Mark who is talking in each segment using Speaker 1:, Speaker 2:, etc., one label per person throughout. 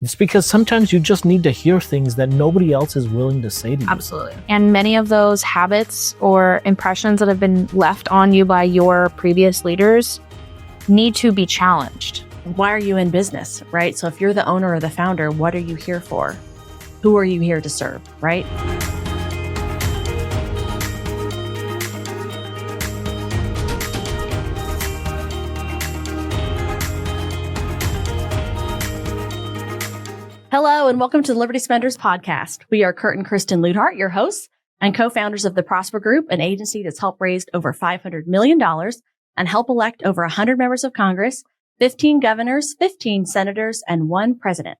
Speaker 1: It's because sometimes you just need to hear things that nobody else is willing to say to you.
Speaker 2: Absolutely. And many of those habits or impressions that have been left on you by your previous leaders need to be challenged.
Speaker 3: Why are you in business, right? So if you're the owner or the founder, what are you here for? Who are you here to serve, right? Hello, and welcome to the Liberty Spenders podcast. We are Kurt and Kristen Ludhart, your hosts and co-founders of the Prpl Group, an agency that's helped raise over $500 million and help elect over 100 members of Congress, 15 governors, 15 senators, and 1 president.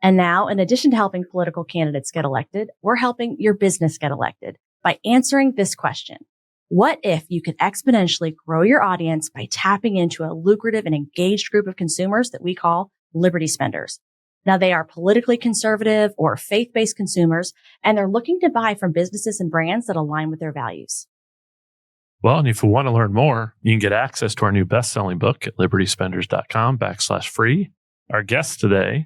Speaker 3: And now, in addition to helping political candidates get elected, we're helping your business get elected by answering this question. What if you could exponentially grow your audience by tapping into a lucrative and engaged group of consumers that we call Liberty Spenders? Now, they are politically conservative or faith-based consumers, and they're looking to buy from businesses and brands that align with their values.
Speaker 4: Well, and if you want to learn more, you can get access to our new best-selling book at libertyspenders.com/free. Our guests today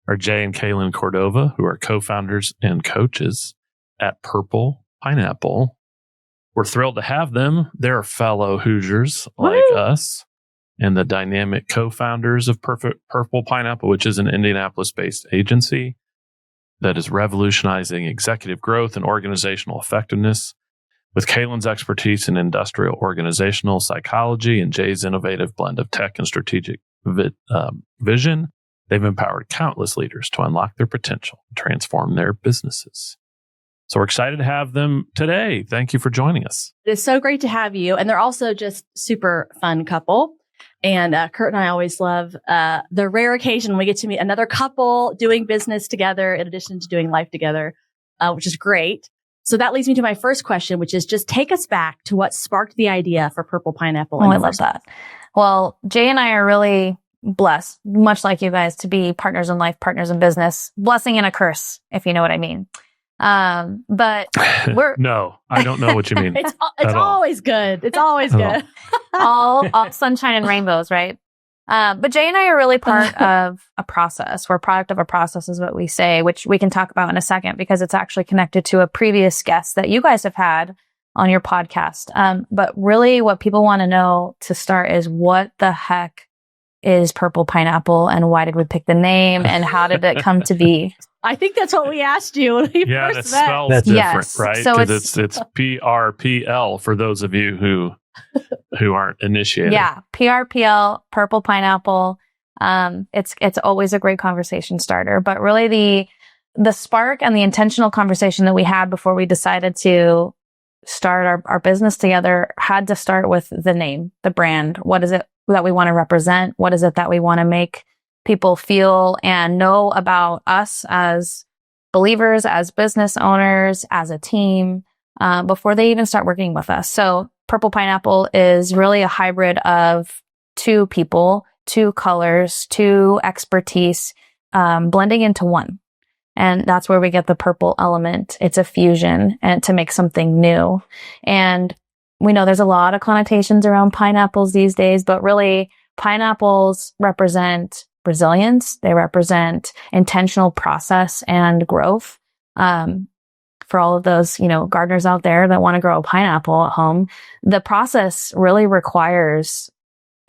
Speaker 4: are Jay and Kaylin Cordova, who are co-founders and coaches at Prpl Pineapple. We're thrilled to have them. They're fellow Hoosiers like us, and the dynamic co-founders of Prpl Pineapple, which is an Indianapolis-based agency that is revolutionizing executive growth and organizational effectiveness. With Kaylin's expertise in industrial organizational psychology and Jay's innovative blend of tech and strategic vision, they've empowered countless leaders to unlock their potential and transform their businesses. So we're excited to have them today. Thank you for joining us.
Speaker 3: It's so great to have you. And they're also just super fun couple. And Kurt and I always love the rare occasion we get to meet another couple doing business together in addition to doing life together, which is great. So that leads me to my first question, which is just take us back to what sparked the idea for Prpl Pineapple.
Speaker 2: Oh, I love that. Well, Jay and I are really blessed, much like you guys, to be partners in life, partners in business. Blessing and a curse, if you know what I mean. But we're
Speaker 4: no, I don't know what you mean.
Speaker 3: It's always good. It's always good.
Speaker 2: all sunshine and rainbows, right? But Jay and I are really part of a process. We're a product of a process is what we say, which we can talk about in a second because it's actually connected to a previous guest that you guys have had on your podcast. But really what people want to know to start is what the heck is Prpl Pineapple and why did we pick the name and how did it come to be?
Speaker 3: I think that's what we asked you when we
Speaker 4: yeah,
Speaker 3: first
Speaker 4: it
Speaker 3: met.
Speaker 4: spells different,
Speaker 2: yes.
Speaker 4: right?
Speaker 2: So
Speaker 4: it's Prpl for those of you who aren't initiated.
Speaker 2: Yeah, Prpl, Prpl Pineapple. It's always a great conversation starter. But really the spark and the intentional conversation that we had before we decided to start our business together had to start with the name, the brand. What is it that we want to represent? What is it that we want to make people feel and know about us as believers, as business owners, as a team, before they even start working with us? So Prpl Pineapple is really a hybrid of 2 people, 2 colors, 2 expertise, blending into one. And that's where we get the purple element. It's a fusion and to make something new. And we know there's a lot of connotations around pineapples these days, but really pineapples represent resilience. They represent intentional process and growth. For all of those, gardeners out there that want to grow a pineapple at home, the process really requires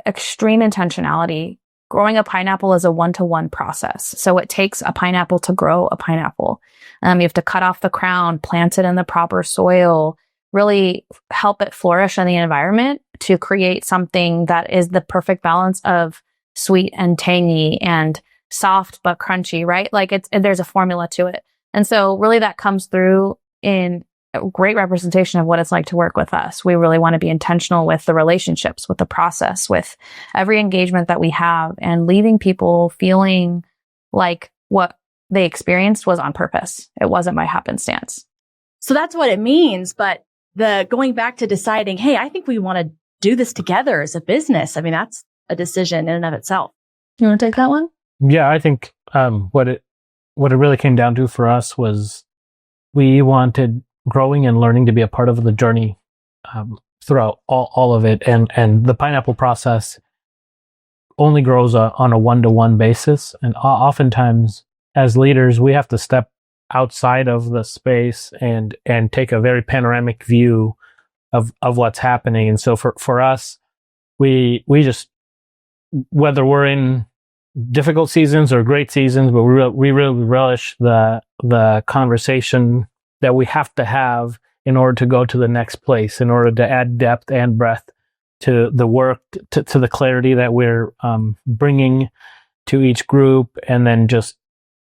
Speaker 2: extreme intentionality. Growing a pineapple is a 1-to-1 process. So it takes a pineapple to grow a pineapple. You have to cut off the crown, plant it in the proper soil, really help it flourish in the environment to create something that is the perfect balance of sweet and tangy and soft but crunchy, right? Like there's a formula to it. And so really that comes through in a great representation of what it's like to work with us. We really want to be intentional with the relationships, with the process, with every engagement that we have, and leaving people feeling like what they experienced was on purpose. It wasn't by happenstance.
Speaker 3: So that's what it means. But going back to deciding, hey, I think we want to do this together as a business. I mean, that's a decision in and of itself.
Speaker 2: You want to take that one?
Speaker 1: Yeah, I think what it really came down to for us was we wanted growing and learning to be a part of the journey throughout all of it. And the pineapple process only grows on a 1-to-1 basis. And oftentimes as leaders, we have to step outside of the space and take a very panoramic view of what's happening. And so for us, we just, whether we're in difficult seasons or great seasons, but we really relish the conversation that we have to have in order to go to the next place, in order to add depth and breadth to the work, to the clarity that we're bringing to each group, and then just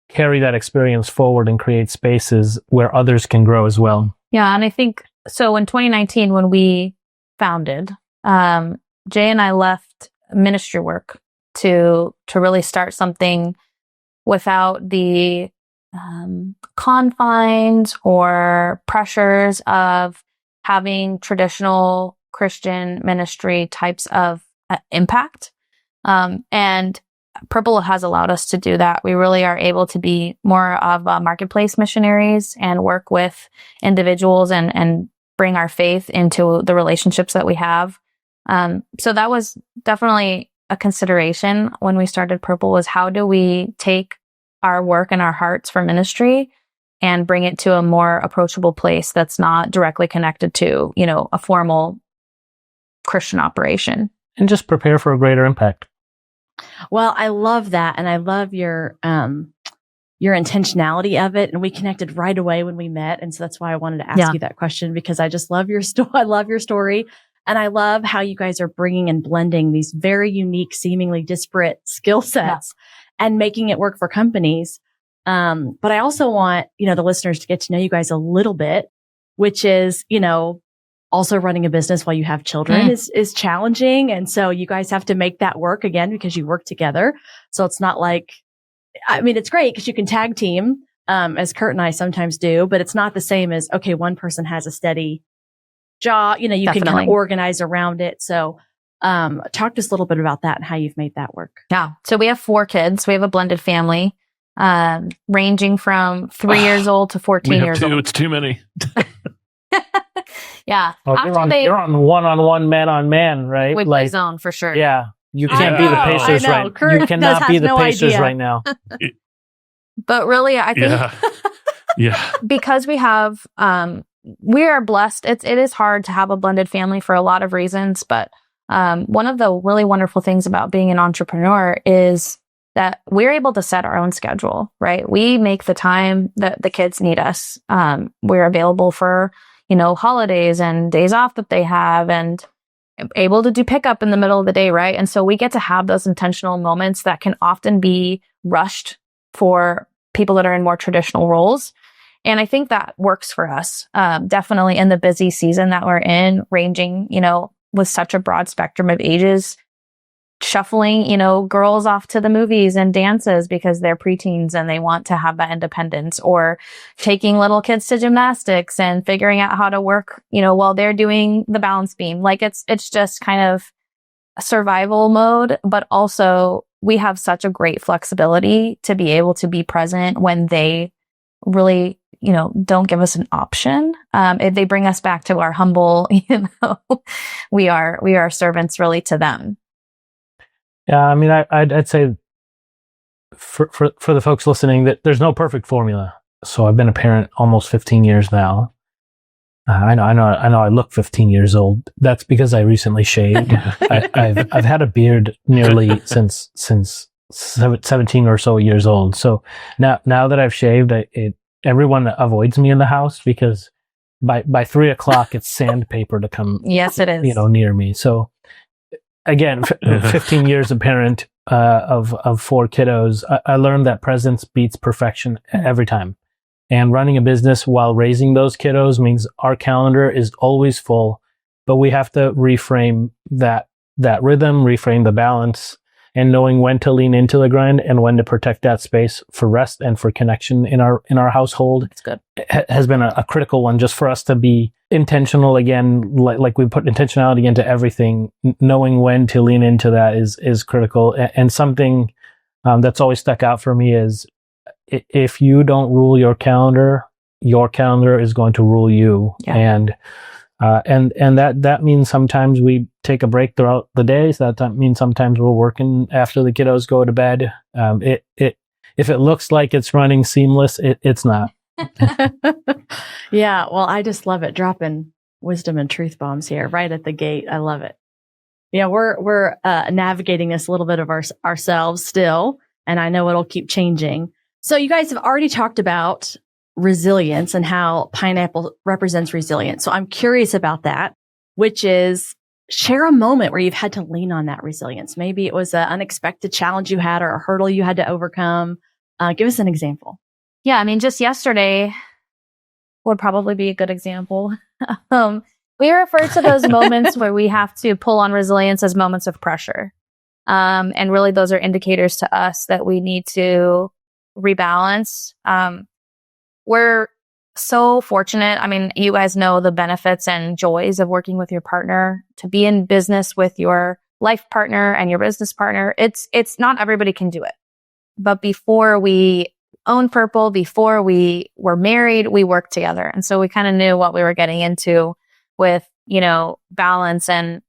Speaker 1: carry that experience forward and create spaces where others can grow as well.
Speaker 2: Yeah, and I think so. In 2019, when we founded, Jay and I left ministry work to really start something without the confines or pressures of having traditional Christian ministry types of impact. And Prpl has allowed us to do that. We really are able to be more of marketplace missionaries and work with individuals and bring our faith into the relationships that we have. So that was definitely a consideration when we started Prpl, was how do we take our work and our hearts for ministry and bring it to a more approachable place that's not directly connected to, a formal Christian operation.
Speaker 1: And just prepare for a greater impact.
Speaker 3: Well, I love that. And I love your intentionality of it. And we connected right away when we met. And so that's why I wanted to ask you that question, because I just love your story. I love your story. And I love how you guys are bringing and blending these very unique, seemingly disparate skill sets and making it work for companies. But I also want, the listeners to get to know you guys a little bit, which is, also running a business while you have children is challenging. And so you guys have to make that work again because you work together. So it's not like, it's great because you can tag team, as Kurt and I sometimes do, but it's not the same as, okay, one person has a steady job, you can kind of organize around it. So, talk to us a little bit about that and how you've made that work.
Speaker 2: Yeah. So we have 4 kids. We have a blended family, ranging from 3 years old to 14 years old.
Speaker 4: It's too many.
Speaker 2: Yeah.
Speaker 1: Oh, you're on one-on-one, man-on-man, right?
Speaker 2: We play zone for sure.
Speaker 1: Yeah. You can't be the Pacers right now. You cannot be the Pacers right now.
Speaker 2: But really, I think because we have, we are blessed. It is hard to have a blended family for a lot of reasons. But one of the really wonderful things about being an entrepreneur is that we're able to set our own schedule, right? We make the time that the kids need us. We're available for holidays and days off that they have, and able to do pickup in the middle of the day, right? And so we get to have those intentional moments that can often be rushed for people that are in more traditional roles. And I think that works for us, definitely in the busy season that we're in, ranging, with such a broad spectrum of ages, shuffling, girls off to the movies and dances because they're preteens and they want to have that independence, or taking little kids to gymnastics and figuring out how to work, while they're doing the balance beam. Like it's just kind of a survival mode, but also we have such a great flexibility to be able to be present when they really, don't give us an option. If they bring us back to our humble, we are servants really to them.
Speaker 1: Yeah, I'd say for the folks listening that there's no perfect formula. So I've been a parent almost 15 years now. I know I look 15 years old. That's because I recently shaved. I've had a beard nearly since 17 or so years old. So now that I've shaved, everyone avoids me in the house because by 3:00 it's sandpaper to come.
Speaker 2: Yes, it is.
Speaker 1: Near me. So. Again, 15 years a parent of 4 kiddos, I learned that presence beats perfection every time. And running a business while raising those kiddos means our calendar is always full, but we have to reframe that rhythm, reframe the balance, and knowing when to lean into the grind and when to protect that space for rest and for connection in our household.
Speaker 2: That's good.
Speaker 1: Has been a critical one just for us to be intentional again, like we put intentionality into everything. Knowing when to lean into that is critical. And something that's always stuck out for me is if you don't rule your calendar is going to rule you. Yeah. And that means sometimes we take a break throughout the day. So that means sometimes we're working after the kiddos go to bed. if it looks like it's running seamless, it's not.
Speaker 3: Yeah. Well, I just love it. Dropping wisdom and truth bombs here right at the gate. I love it. Yeah. We're navigating this a little bit of ourselves still. And I know it'll keep changing. So you guys have already talked about resilience and how pineapple represents resilience. So I'm curious about that, which is share a moment where you've had to lean on that resilience. Maybe it was an unexpected challenge you had or a hurdle you had to overcome. Give us an example.
Speaker 2: Yeah, I mean, just yesterday would probably be a good example. We refer to those moments where we have to pull on resilience as moments of pressure. And really, those are indicators to us that we need to rebalance. We're so fortunate. I mean, you guys know the benefits and joys of working with your partner, to be in business with your life partner and your business partner. It's not everybody can do it. But before we owned Prpl, before we were married, we worked together. And so we kind of knew what we were getting into with, balance and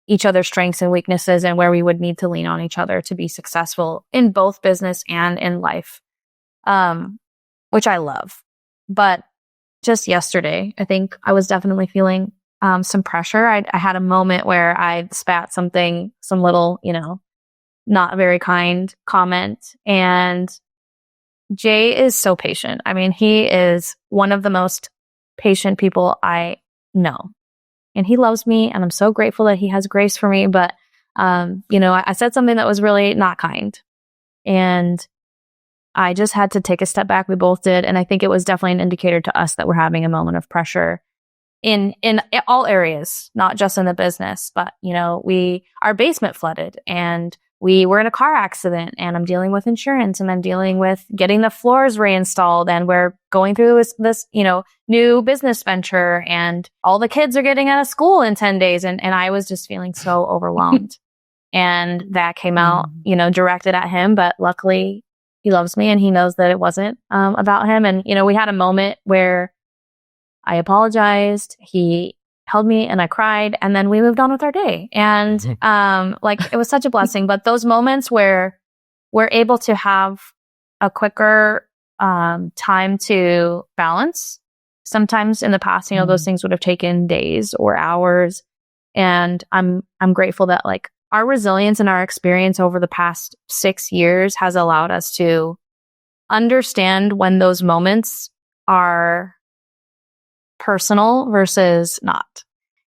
Speaker 2: each other's strengths and weaknesses and where we would need to lean on each other to be successful in both business and in life, which I love. But just yesterday, I think I was definitely feeling some pressure. I had a moment where I spat some little, not very kind comment. And Jay is so patient. I mean, he is one of the most patient people I know. And he loves me, and I'm so grateful that he has grace for me. But, I said something that was really not kind. And I just had to take a step back. We both did. And I think it was definitely an indicator to us that we're having a moment of pressure in all areas, not just in the business. But, our basement flooded and we were in a car accident, and I'm dealing with insurance, and I'm dealing with getting the floors reinstalled, and we're going through this new business venture, and all the kids are getting out of school in 10 days. And I was just feeling so overwhelmed. And that came out, directed at him. But luckily he loves me and he knows that it wasn't about him. And, we had a moment where I apologized. He held me and I cried, and then we moved on with our day. And it was such a blessing. But those moments where we're able to have a quicker time to balance, sometimes in the past, those things would have taken days or hours. And I'm grateful that our resilience and our experience over the past 6 years has allowed us to understand when those moments are personal versus not.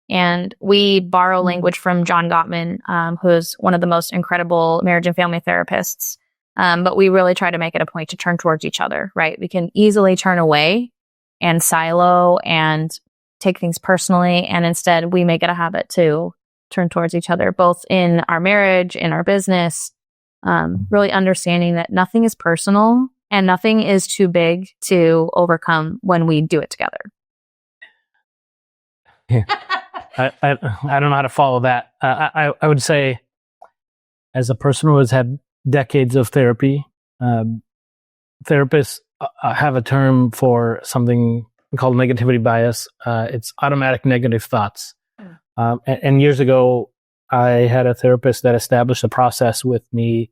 Speaker 2: And we borrow language from John Gottman, who's one of the most incredible marriage and family therapists. But we really try to make it a point to turn towards each other, right? We can easily turn away and silo and take things personally. And instead, we make it a habit to turn towards each other, both in our marriage, in our business, really understanding that nothing is personal and nothing is too big to overcome when we do it together.
Speaker 1: Yeah. I don't know how to follow that. I would say, as a person who has had decades of therapy, therapists have a term for something called negativity bias. It's automatic negative thoughts. And years ago, I had a therapist that established a process with me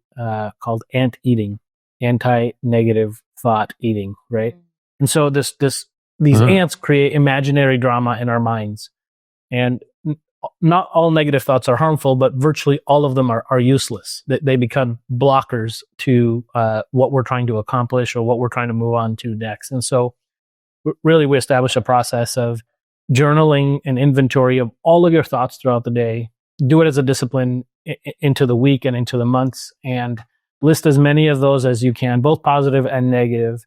Speaker 1: called ant eating, anti-negative thought eating, right? And so these ants create imaginary drama in our minds. And not all negative thoughts are harmful, but virtually all of them are useless. They become blockers to what we're trying to accomplish or what we're trying to move on to next. And so really we establish a process of journaling an inventory of all of your thoughts throughout the day. Do it as a discipline into the week and into the months, and list as many of those as you can, both positive and negative.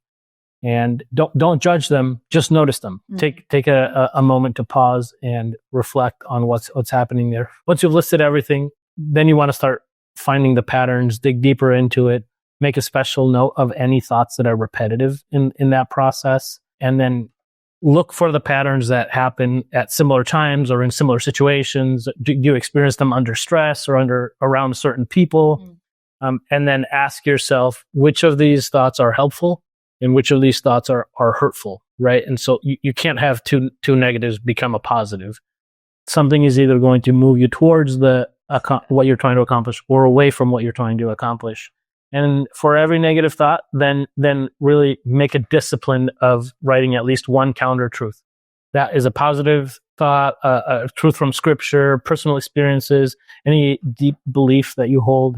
Speaker 1: And don't judge them, just notice them. Take a moment to pause and reflect on what's happening there. Once you've listed everything, then you want to start finding the patterns, dig deeper into it, make a special note of any thoughts that are repetitive in that process, and then look for the patterns that happen at similar times or in similar situations. Do you experience them under stress or around certain people? And then ask yourself, which of these thoughts are helpful and which of these thoughts are hurtful, right? And so you can't have two negatives become a positive. Something is either going to move you towards what you're trying to accomplish or away from what you're trying to accomplish. And for every negative thought, then really make a discipline of writing at least one counter truth. That is a positive thought, a truth from scripture, personal experiences, any deep belief that you hold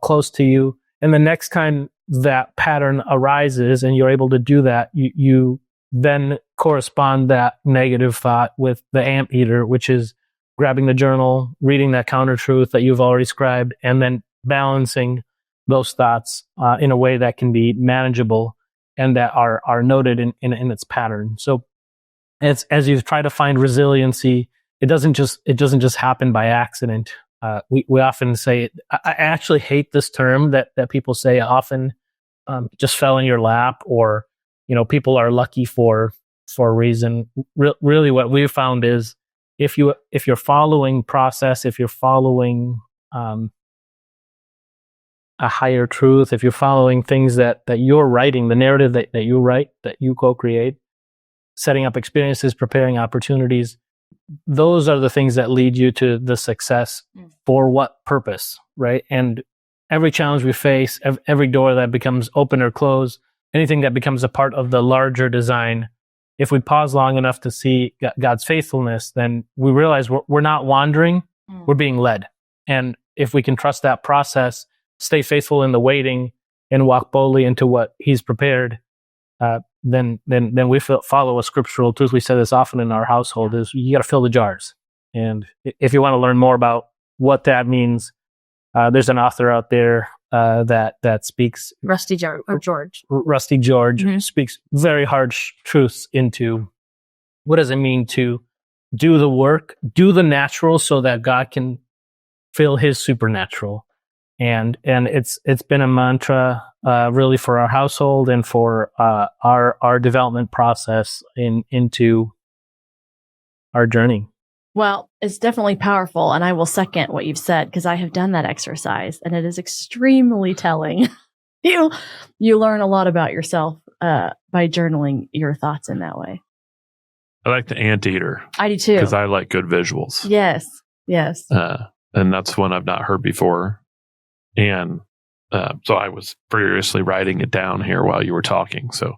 Speaker 1: close to you. And the next time that pattern arises and you're able to do that, you then correspond that negative thought with the amp eater, which is grabbing the journal, reading that counter truth that you've already scribed, and then balancing those thoughts in a way that can be manageable and that are noted in its pattern. So as you try to find resiliency, it doesn't just happen by accident. We often say, I actually hate this term that people say often, just fell in your lap, or people are lucky for a reason. Really, what we've found is if you're following process, if you're following a higher truth, if you're following things that you're writing, the narrative that you write, that you co-create, setting up experiences, preparing opportunities, those are the things that lead you to the success. For what purpose, right? And every challenge we face, every door that becomes open or closed, anything that becomes a part of the larger design, if we pause long enough to see God's faithfulness, then we realize we're not wandering, we're being led. And if we can trust that process, stay faithful in the waiting, and walk boldly into what He's prepared, then we follow a scriptural truth. We say this often in our household: is you got to fill the jars. And if you want to learn more about what that means, there's an author out there that speaks.
Speaker 2: Rusty George.
Speaker 1: Rusty George speaks very harsh truths into what does it mean to do the work, do the natural, so that God can fill His supernatural. And it's been a mantra really for our household and for our development process into our journey.
Speaker 3: Well, it's definitely powerful, and I will second what you've said, because I have done that exercise, and it is extremely telling. You learn a lot about yourself by journaling your thoughts in that way.
Speaker 4: I like the anteater.
Speaker 3: I do too,
Speaker 4: because I like good visuals.
Speaker 3: Yes.
Speaker 4: And that's one I've not heard before. And so I was furiously writing it down here while you were talking. So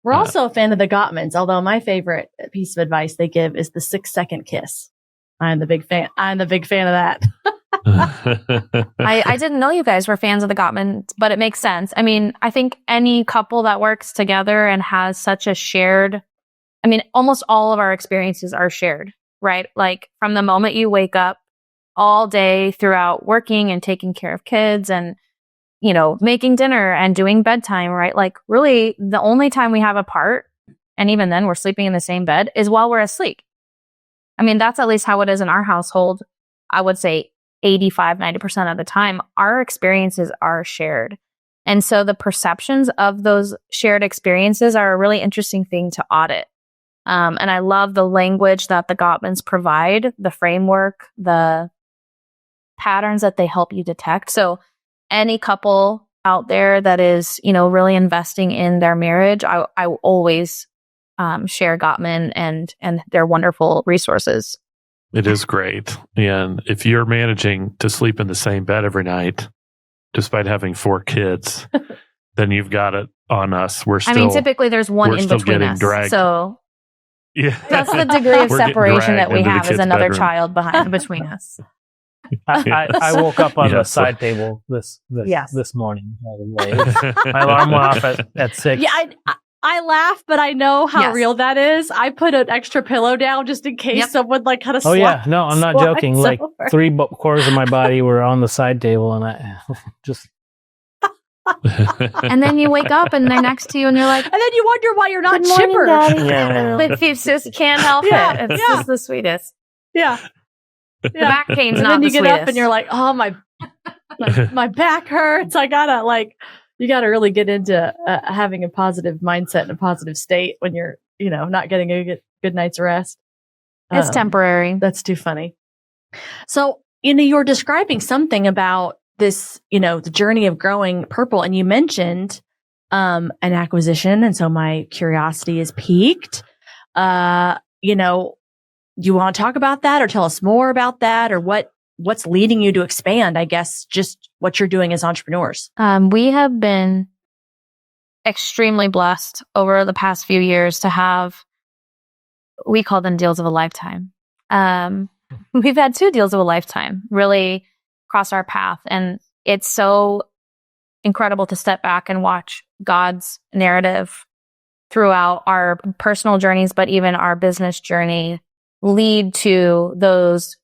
Speaker 3: we're also a fan of the Gottmans, although my favorite piece of advice they give is the 6-second kiss. I'm the big fan of that.
Speaker 2: I didn't know you guys were fans of the Gottmans, but it makes sense. I mean, I think any couple that works together and has such a shared, almost all of our experiences are shared, right? Like from the moment you wake up all day throughout working and taking care of kids and, making dinner and doing bedtime, right? Like really the only time we have apart, and even then we're sleeping in the same bed, is while we're asleep. That's at least how it is in our household. I would say 85-90% of the time, our experiences are shared. And so the perceptions of those shared experiences are a really interesting thing to audit. And I love the language that the Gottmans provide, the framework, the patterns that they help you detect. So any couple out there that is, really investing in their marriage, I always share Gottman and their wonderful resources.
Speaker 4: It is great. And if you're managing to sleep in the same bed every night, despite having 4 kids, then you've got it on us. We're still,
Speaker 2: typically there's one in between us.
Speaker 4: Dragged.
Speaker 2: So
Speaker 4: yeah,
Speaker 2: that's the degree of separation that we have, is another
Speaker 4: bedroom.
Speaker 2: child between us.
Speaker 1: I woke up on the side table this morning. By the way, my alarm went off at 6.
Speaker 3: Yeah, I laugh, but I know how real that is. I put an extra pillow down just in case someone kind of.
Speaker 1: Oh yeah, no, I'm not joking. Like 3 quarters of my body were on the side table, and I just.
Speaker 2: And then you wake up and they're next to you, and you're like,
Speaker 3: and then you wonder why you're not
Speaker 2: Good morning,
Speaker 3: chipper.
Speaker 2: Daddy.
Speaker 1: Yeah.
Speaker 2: But you just can't help it. It's just the sweetest.
Speaker 3: Yeah.
Speaker 2: The back pain's
Speaker 3: and
Speaker 2: not
Speaker 3: then you
Speaker 2: the
Speaker 3: get
Speaker 2: sweetest.
Speaker 3: up and you're like, oh my back hurts. I gotta you gotta really get into having a positive mindset and a positive state when you're not getting a good night's rest.
Speaker 2: It's temporary.
Speaker 3: That's too funny. So you're describing something about this the journey of growing Prpl, and you mentioned an acquisition, and so my curiosity is piqued. You want to talk about that, or tell us more about that, or what what's leading you to expand, I guess, just what you're doing as entrepreneurs?
Speaker 2: We have been extremely blessed over the past few years to have, we call them deals of a lifetime. We've had 2 deals of a lifetime really cross our path. And it's so incredible to step back and watch God's narrative throughout our personal journeys, but even our business journey lead to those,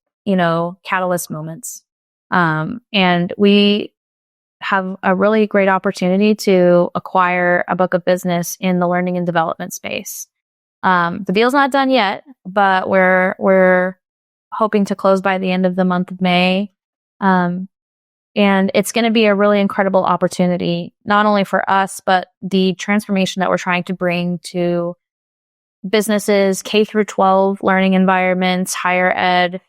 Speaker 2: catalyst moments. And we have a really great opportunity to acquire a book of business in the learning and development space. The deal's not done yet, but we're hoping to close by the end of the month of May. And it's going to be a really incredible opportunity, not only for us, but the transformation that we're trying to bring to businesses, K through 12 learning environments, higher ed.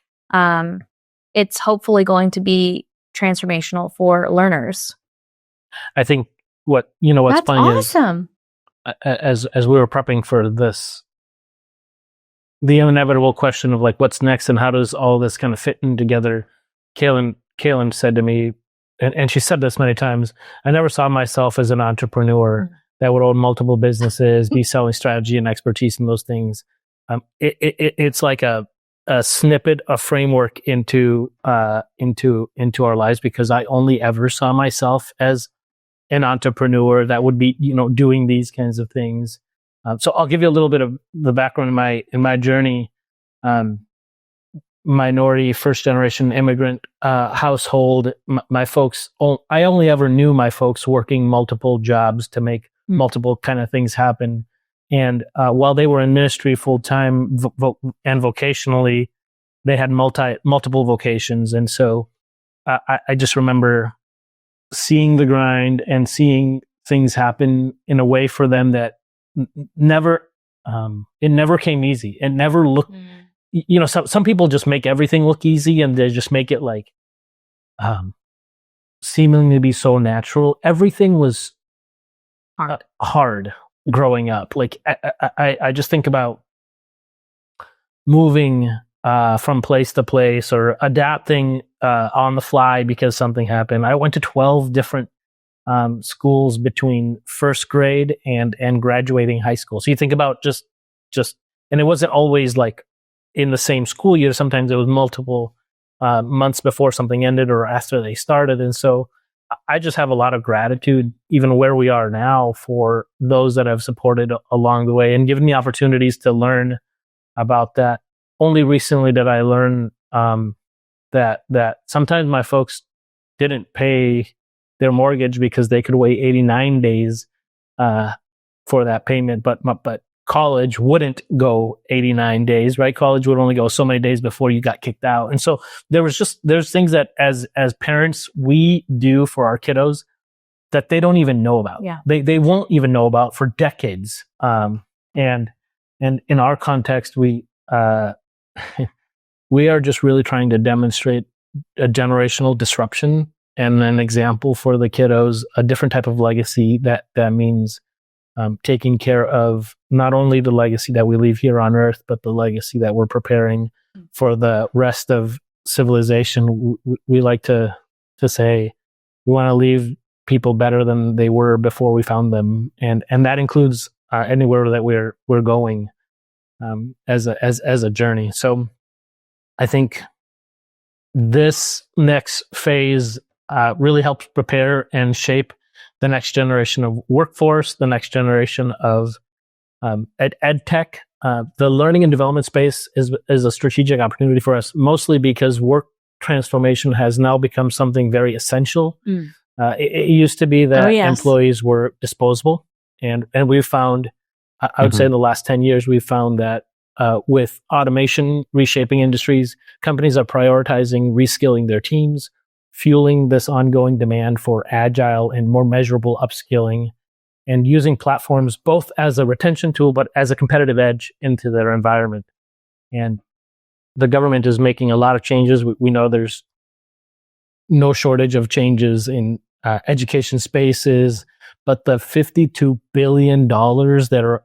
Speaker 2: It's hopefully going to be transformational for learners.
Speaker 1: I think what's
Speaker 3: That's
Speaker 1: funny
Speaker 3: awesome.
Speaker 1: is as we were prepping for this, the inevitable question of like, what's next and how does all this kind of fit in together? Kaylin said to me, and she said this many times, I never saw myself as an entrepreneur that would own multiple businesses, be selling strategy and expertise in those things. It's like a snippet, a framework into our lives, because I only ever saw myself as an entrepreneur that would be, doing these kinds of things. So I'll give you a little bit of the background in my journey. Minority, first generation immigrant household. My folks, I only ever knew my folks working multiple jobs to make multiple kind of things happen. And while they were in ministry full time and vocationally, they had multiple vocations. And so I just remember seeing the grind and seeing things happen in a way for them that it never came easy. It never looked. Some people just make everything look easy, and they just make it like seemingly be so natural. Everything was hard growing up. Like I just think about moving from place to place or adapting on the fly because something happened. I went to 12 different schools between first grade and graduating high school. So you think about just, and it wasn't always like in the same school year. Sometimes it was multiple months before something ended or after they started. And so I just have a lot of gratitude, even where we are now, for those that have supported along the way and given me opportunities to learn about that. Only recently did I learn that sometimes my folks didn't pay their mortgage because they could wait 89 days for that payment, but college wouldn't go 89 days, right? College would only go so many days before you got kicked out. And so there's things that as parents we do for our kiddos that they don't even know about.
Speaker 2: Yeah.
Speaker 1: They won't even know about for decades. And in our context, we are just really trying to demonstrate a generational disruption and an example for the kiddos, a different type of legacy that means taking care of not only the legacy that we leave here on Earth, but the legacy that we're preparing for the rest of civilization. We like to say we want to leave people better than they were before we found them, and that includes anywhere that we're going as a journey. So I think this next phase really helps prepare and shape the next generation of workforce, the next generation of ed tech. The learning and development space is a strategic opportunity for us, mostly because work transformation has now become something very essential. It used to be that employees were disposable, and we've found, I would say in the last 10 years, we've found that with automation reshaping industries, companies are prioritizing reskilling their teams, fueling this ongoing demand for agile and more measurable upskilling, and using platforms both as a retention tool, but as a competitive edge into their environment. And the government is making a lot of changes. We know there's no shortage of changes in education spaces, but the $52 billion that are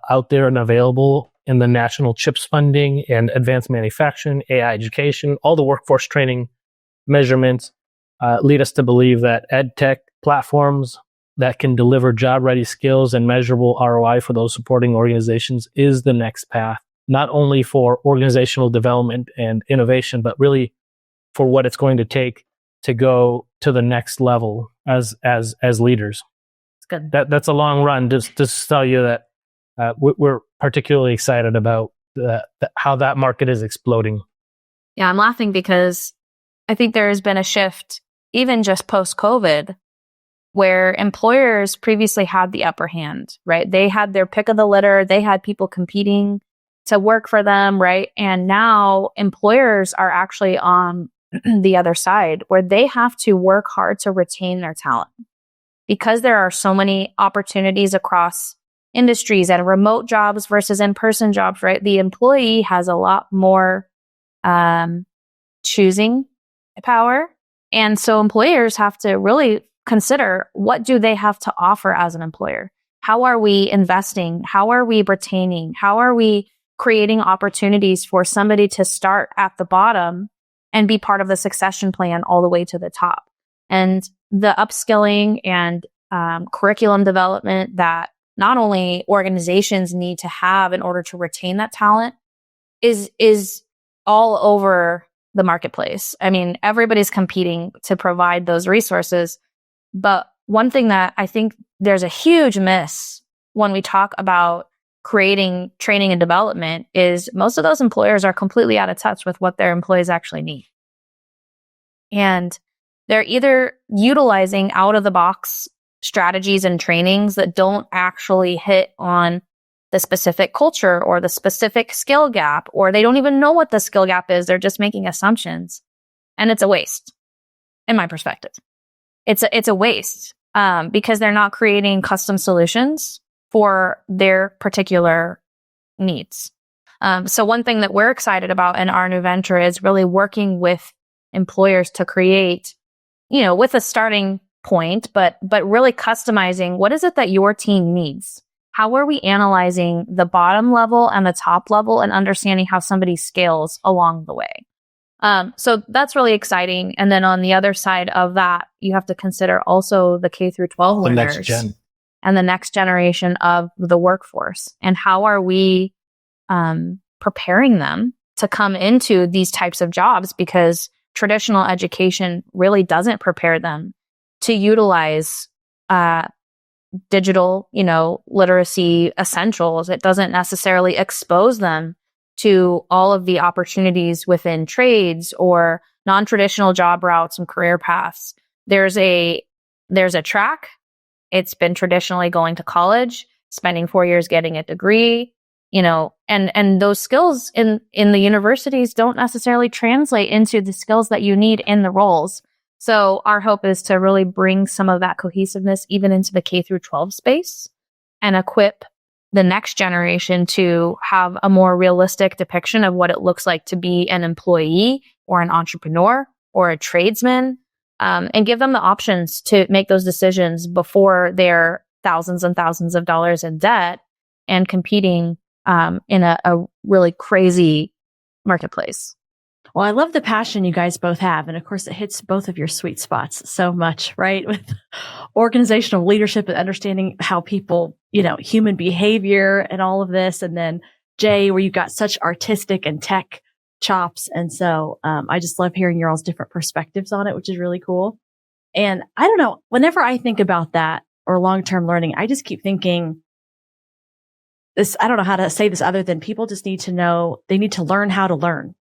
Speaker 1: out there and available in the national CHIPS funding and advanced manufacturing, AI education, all the workforce training measurements lead us to believe that ed tech platforms that can deliver job-ready skills and measurable ROI for those supporting organizations is the next path, not only for organizational development and innovation, but really for what it's going to take to go to the next level as leaders.
Speaker 2: It's good.
Speaker 1: That's a long run. Just to tell you that we're particularly excited about how that market is exploding.
Speaker 2: Yeah, I'm laughing because I think there has been a shift, even just post-COVID, where employers previously had the upper hand, right? They had their pick of the litter. They had people competing to work for them, right? And now employers are actually on the other side where they have to work hard to retain their talent because there are so many opportunities across industries and remote jobs versus in-person jobs, right? The employee has a lot more choosing power. And so employers have to really consider, what do they have to offer as an employer? How are we investing? How are we retaining? How are we creating opportunities for somebody to start at the bottom and be part of the succession plan all the way to the top? And the upskilling and curriculum development that not only organizations need to have in order to retain that talent is all over the marketplace. I mean, everybody's competing to provide those resources. But one thing that I think there's a huge miss when we talk about creating training and development is most of those employers are completely out of touch with what their employees actually need. And they're either utilizing out of the box strategies and trainings that don't actually hit on the specific culture or the specific skill gap, or they don't even know what the skill gap is. They're just making assumptions. And it's a waste, in my perspective. It's a waste because they're not creating custom solutions for their particular needs. So one thing that we're excited about in our new venture is really working with employers to create, with a starting point, but really customizing what is it that your team needs? How are we analyzing the bottom level and the top level and understanding how somebody scales along the way? So that's really exciting. And then on the other side of that, you have to consider also the K through 12 learners
Speaker 1: next gen.
Speaker 2: And the next generation of the workforce. And how are we preparing them to come into these types of jobs? Because traditional education really doesn't prepare them to utilize digital, literacy essentials. It doesn't necessarily expose them to all of the opportunities within trades or non-traditional job routes and career paths. There's a track. It's been traditionally going to college, spending 4 years getting a degree, and those skills in the universities don't necessarily translate into the skills that you need in the roles. So our hope is to really bring some of that cohesiveness even into the K through 12 space and equip the next generation to have a more realistic depiction of what it looks like to be an employee or an entrepreneur or a tradesman, and give them the options to make those decisions before they're thousands and thousands of dollars in debt and competing in a really crazy marketplace.
Speaker 3: Well, I love the passion you guys both have. And of course, it hits both of your sweet spots so much, right? With organizational leadership and understanding how people, human behavior and all of this. And then Jay, where you've got such artistic and tech chops. And so I just love hearing your all's different perspectives on it, which is really cool. And I don't know, whenever I think about that or long-term learning, I just keep thinking this, I don't know how to say this other than people just need to know, they need to learn how to learn.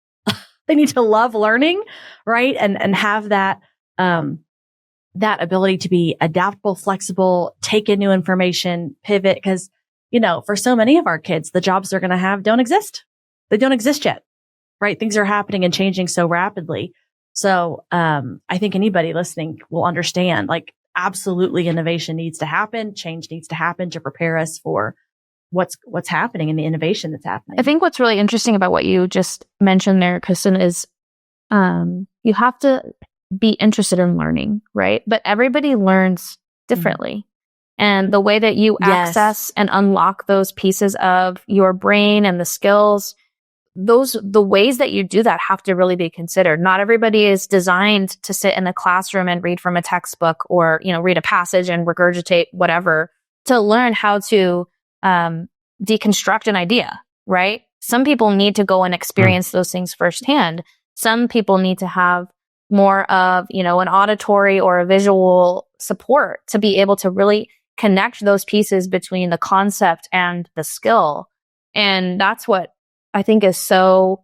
Speaker 3: They need to love learning, right? And have that, that ability to be adaptable, flexible, take in new information, pivot. Because, for so many of our kids, the jobs they're going to have don't exist. They don't exist yet, right? Things are happening and changing so rapidly. So, I think anybody listening will understand, absolutely innovation needs to happen. Change needs to happen to prepare us for what's happening and the innovation that's happening.
Speaker 2: I think what's really interesting about what you just mentioned there, Kristen, is you have to be interested in learning, right? But everybody learns differently. And the way that you access and unlock those pieces of your brain and the skills, the ways that you do that have to really be considered. Not everybody is designed to sit in a classroom and read from a textbook or, read a passage and regurgitate whatever to learn how to deconstruct an idea, right? Some people need to go and experience those things firsthand. Some people need to have more of, an auditory or a visual support to be able to really connect those pieces between the concept and the skill. And that's what I think is so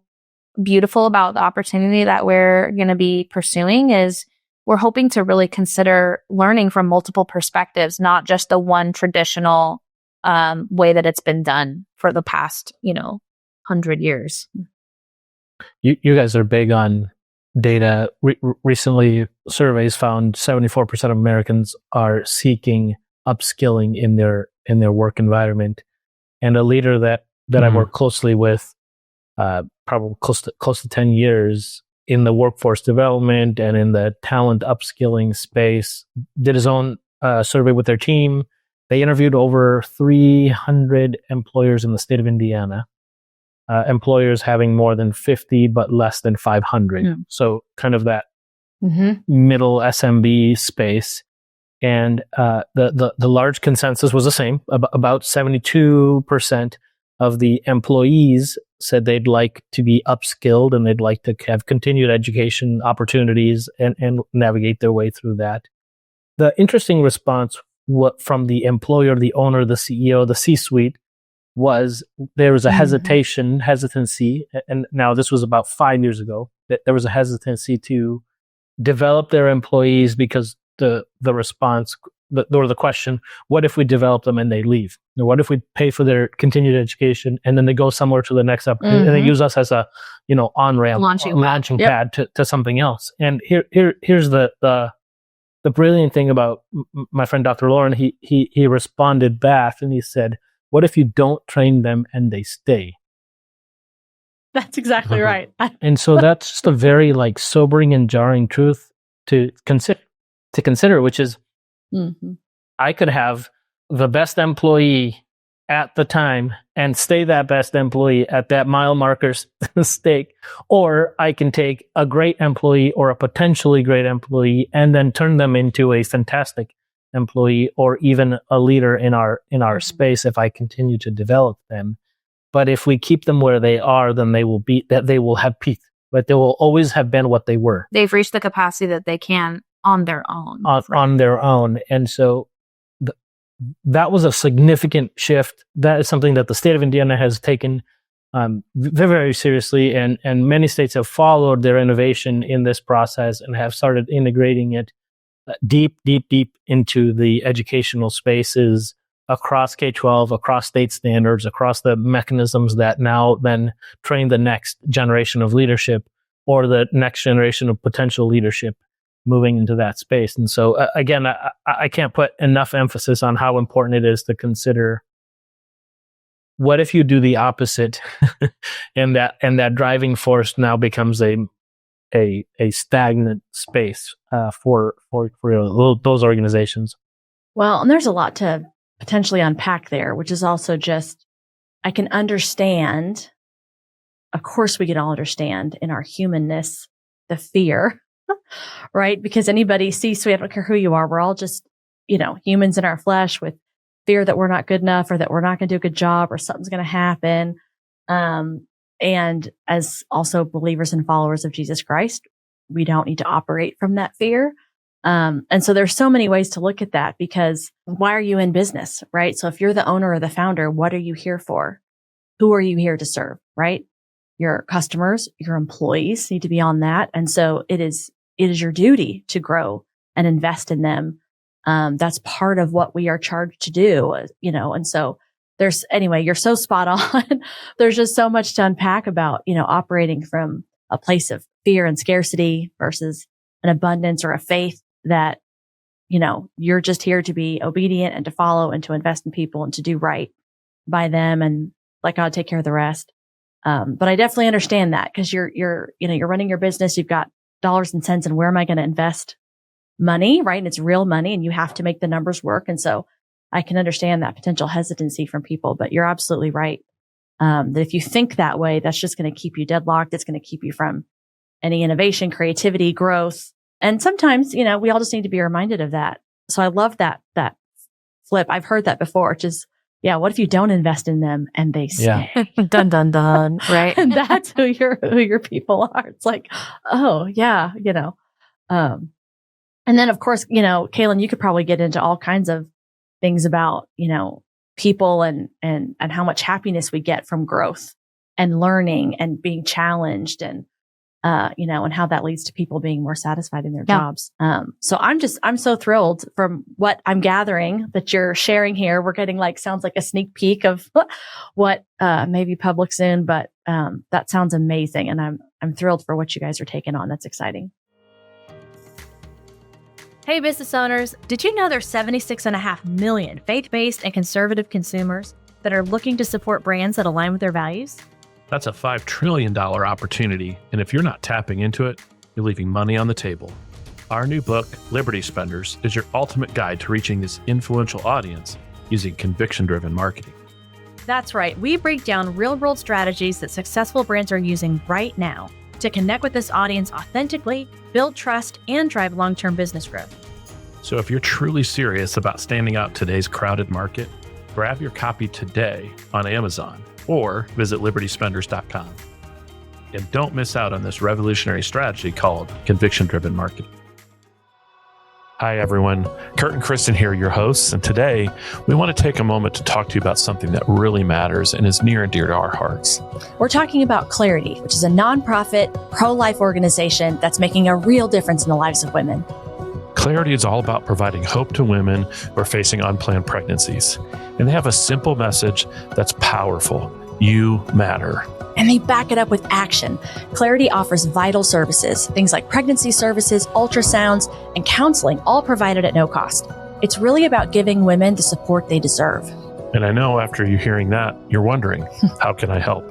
Speaker 2: beautiful about the opportunity that we're going to be pursuing is we're hoping to really consider learning from multiple perspectives, not just the one traditional way that it's been done for the past, 100 years.
Speaker 1: You guys are big on data. Recently, surveys found 74% of Americans are seeking upskilling in their work environment. And a leader that I work closely with, probably close to 10 years in the workforce development and in the talent upskilling space, did his own survey with their team. They interviewed over 300 employers in the state of Indiana, employers having more than 50 but less than 500. So kind of that middle SMB space. And the large consensus was the same. About 72% of the employees said they'd like to be upskilled and they'd like to have continued education opportunities and navigate their way through that. The interesting response from the employer, the owner, the CEO, the C-suite was there was a hesitancy, and now this was about 5 years ago, that there was a hesitancy to develop their employees because the response or the question, what if we develop them and they leave? Or what if we pay for their continued education and then they go somewhere to the next up and they use us as a on-ramp, launching pad to something else? And here's the brilliant thing about my friend Dr. Lauren. He responded back and he said, what if you don't train them and they stay?
Speaker 3: That's exactly right.
Speaker 1: And so that's just a very sobering and jarring truth to consider, which is I could have the best employee at the time and stay that best employee at that mile marker's stake, or I can take a great employee or a potentially great employee and then turn them into a fantastic employee or even a leader in our space if I continue to develop them. But if we keep them where they are, then they will have peaked, but they will always have been what they were.
Speaker 2: They've reached the capacity that they can on their own.
Speaker 1: On their own. And so that was a significant shift. That is something that the state of Indiana has taken very, very seriously. And many states have followed their innovation in this process and have started integrating it deep into the educational spaces across K-12, across state standards, across the mechanisms that now then train the next generation of leadership or the next generation of potential leadership moving into that space. And so again, I can't put enough emphasis on how important it is to consider what if you do the opposite and that driving force now becomes a stagnant space for those organizations.
Speaker 3: Well, and there's a lot to potentially unpack there, which is also just, I can understand, of course we can all understand in our humanness, the fear, right? Because anybody C-suite, I don't care who you are, we're all just, humans in our flesh with fear that we're not good enough or that we're not going to do a good job or something's going to happen. And as also believers and followers of Jesus Christ, we don't need to operate from that fear. And so there's so many ways to look at that, because why are you in business, right? So if you're the owner or the founder, what are you here for? Who are you here to serve, right? Your customers, your employees need to be on that. And so it is your duty to grow and invest in them. That's part of what we are charged to do, and so you're so spot on. There's just so much to unpack about, operating from a place of fear and scarcity versus an abundance or a faith that, you're just here to be obedient and to follow and to invest in people and to do right by them and let God take care of the rest. But I definitely understand that, because you're running your business. You've got dollars and cents, and where am I going to invest money? Right. And it's real money and you have to make the numbers work. And so I can understand that potential hesitancy from people, but you're absolutely right. That if you think that way, that's just going to keep you deadlocked. It's going to keep you from any innovation, creativity, growth. And sometimes, we all just need to be reminded of that. So I love that flip. I've heard that before, which is, what if you don't invest in them and they stay?
Speaker 2: Dun, dun, dun. Right.
Speaker 3: And that's who your people are. It's like, oh yeah, and then of course, Kaylin, you could probably get into all kinds of things about, people and how much happiness we get from growth and learning and being challenged and, and how that leads to people being more satisfied in their jobs. So I'm so thrilled from what I'm gathering that you're sharing here. We're getting sounds like a sneak peek of what, may be public soon, but, that sounds amazing. And I'm thrilled for what you guys are taking on. That's exciting. Hey, business owners, did you know there's 76.5 million faith-based and conservative consumers that are looking to support brands that align with their values?
Speaker 4: That's a $5 trillion opportunity, and if you're not tapping into it, you're leaving money on the table. Our new book, Liberty Spenders, is your ultimate guide to reaching this influential audience using conviction-driven marketing.
Speaker 3: That's right. We break down real-world strategies that successful brands are using right now to connect with this audience authentically, build trust, and drive long-term business growth.
Speaker 4: So if you're truly serious about standing out in today's crowded market, grab your copy today on Amazon or visit libertyspenders.com. And don't miss out on this revolutionary strategy called conviction-driven marketing. Hi, everyone. Kurt and Kristen here, your hosts. And today we want to take a moment to talk to you about something that really matters and is near and dear to our hearts.
Speaker 3: We're talking about Clarity, which is a nonprofit, pro-life organization that's making a real difference in the lives of women.
Speaker 4: Clarity is all about providing hope to women who are facing unplanned pregnancies. And they have a simple message that's powerful. You matter.
Speaker 3: And they back it up with action. Clarity offers vital services, things like pregnancy services, ultrasounds, and counseling, all provided at no cost. It's really about giving women the support they deserve.
Speaker 4: And I know after you hearing that, you're wondering, how can I help?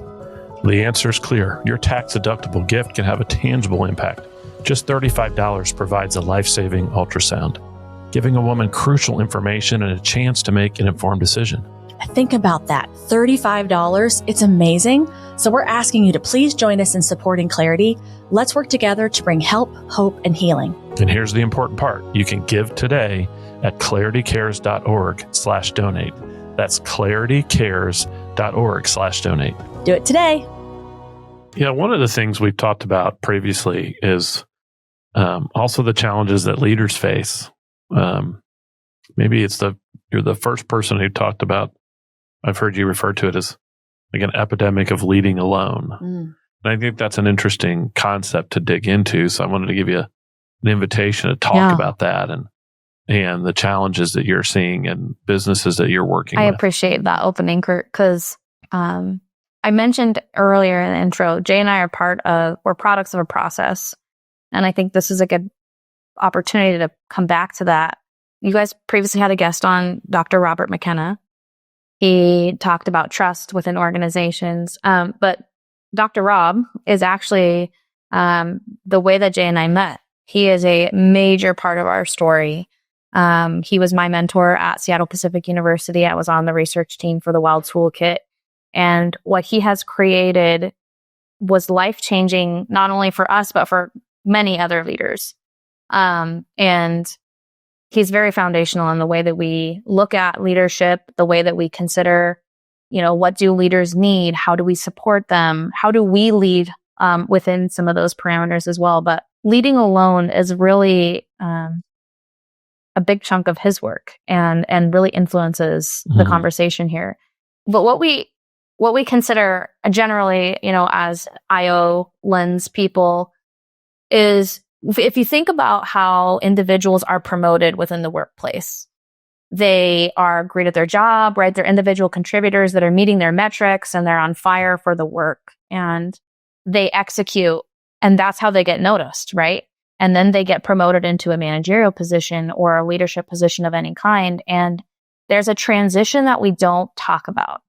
Speaker 4: The answer is clear. Your tax-deductible gift can have a tangible impact. Just $35 provides a life-saving ultrasound, giving a woman crucial information and a chance to make an informed decision.
Speaker 3: Think about that. $35. It's amazing. So we're asking you to please join us in supporting Clarity. Let's work together to bring help, hope, and healing.
Speaker 4: And here's the important part. You can give today at claritycares.org/donate. That's claritycares.org/donate.
Speaker 3: Do it today.
Speaker 4: Yeah, one of the things we've talked about previously is also the challenges that leaders face. Maybe you're the first person who talked about, I've heard you refer to it as like an epidemic of leading alone. And I think that's an interesting concept to dig into. So I wanted to give you an invitation to talk about that and the challenges that you're seeing and businesses that you're working with.
Speaker 2: I appreciate that opening, Kurt, because I mentioned earlier in the intro, Jay and I we're products of a process. And I think this is a good opportunity to come back to that. You guys previously had a guest on, Dr. Robert McKenna. He talked about trust within organizations. But Dr. Rob is actually the way that Jay and I met. He is a major part of our story. He was my mentor at Seattle Pacific University. I was on the research team for the Wild Toolkit. And what he has created was life-changing, not only for us, but for many other leaders. And he's very foundational in the way that we look at leadership, the way that we consider, what do leaders need? How do we support them? How do we lead within some of those parameters as well? But leading alone is really a big chunk of his work and really influences the conversation here. But what we consider generally, as IO lens people is, if you think about how individuals are promoted within the workplace, they are great at their job, right? They're individual contributors that are meeting their metrics and they're on fire for the work and they execute, and that's how they get noticed, right? And then they get promoted into a managerial position or a leadership position of any kind. And there's a transition that we don't talk about.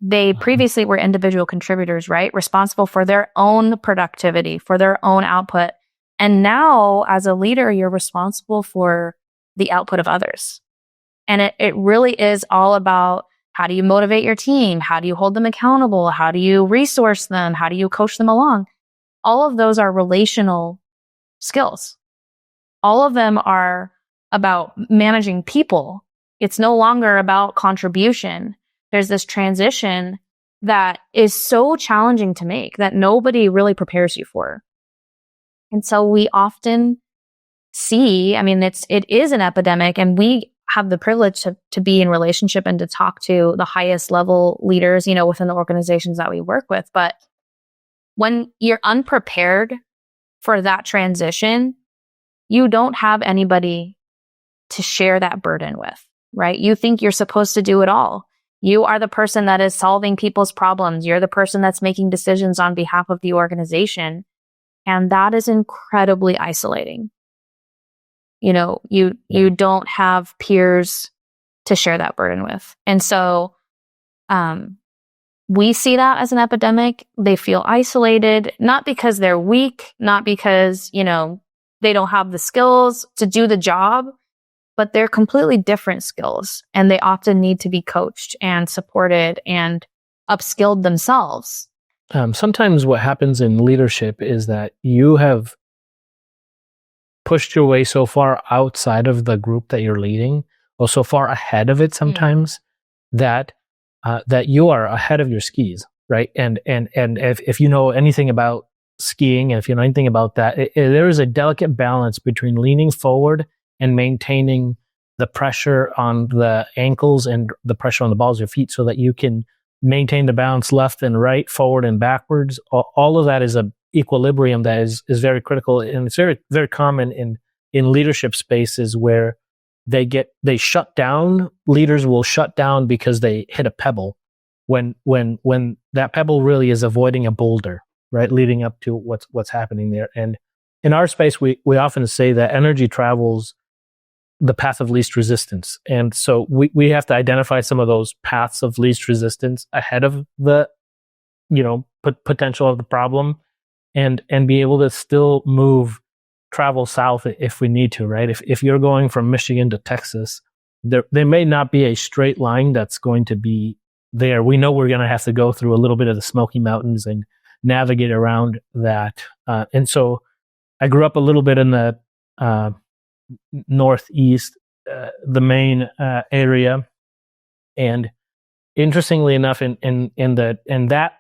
Speaker 2: They previously were individual contributors, right? Responsible for their own productivity, for their own output. And now as a leader, you're responsible for the output of others. And it really is all about How do you motivate your team? How do you hold them accountable? How do you resource them? How do you coach them along? All of those are relational skills. All of them are about managing people. It's no longer about contribution. There's this transition that is so challenging to make that nobody really prepares you for. And so we often see, I mean, it is an epidemic, and we have the privilege to be in relationship and to talk to the highest level leaders, within the organizations that we work with. But when you're unprepared for that transition, you don't have anybody to share that burden with, right? You think you're supposed to do it all. You are the person that is solving people's problems. You're the person that's making decisions on behalf of the organization. And that is incredibly isolating. You don't have peers to share that burden with. And so, we see that as an epidemic. They feel isolated, not because they're weak, not because, they don't have the skills to do the job, but they're completely different skills. And they often need to be coached and supported and upskilled themselves.
Speaker 1: Sometimes what happens in leadership is that you have pushed your way so far outside of the group that you're leading, or so far ahead of it sometimes, that you are ahead of your skis, right? And if you know anything about skiing, and if you know anything about that, there is a delicate balance between leaning forward and maintaining the pressure on the ankles and the pressure on the balls of your feet so that you can maintain the balance left and right, forward and backwards. All of that is a equilibrium that is very critical, and it's very, very common in leadership spaces where they shut down. Leaders will shut down because they hit a pebble when that pebble really is avoiding a boulder, right, leading up to what's happening there. And in our space, we often say that energy travels the path of least resistance. And so we have to identify some of those paths of least resistance ahead of the, potential of the problem, and be able to still travel south if we need to, right? If you're going from Michigan to Texas, there may not be a straight line that's going to be there. We know we're going to have to go through a little bit of the Smoky Mountains and navigate around that. And so I grew up a little bit in the Northeast, the Maine area, and interestingly enough, in that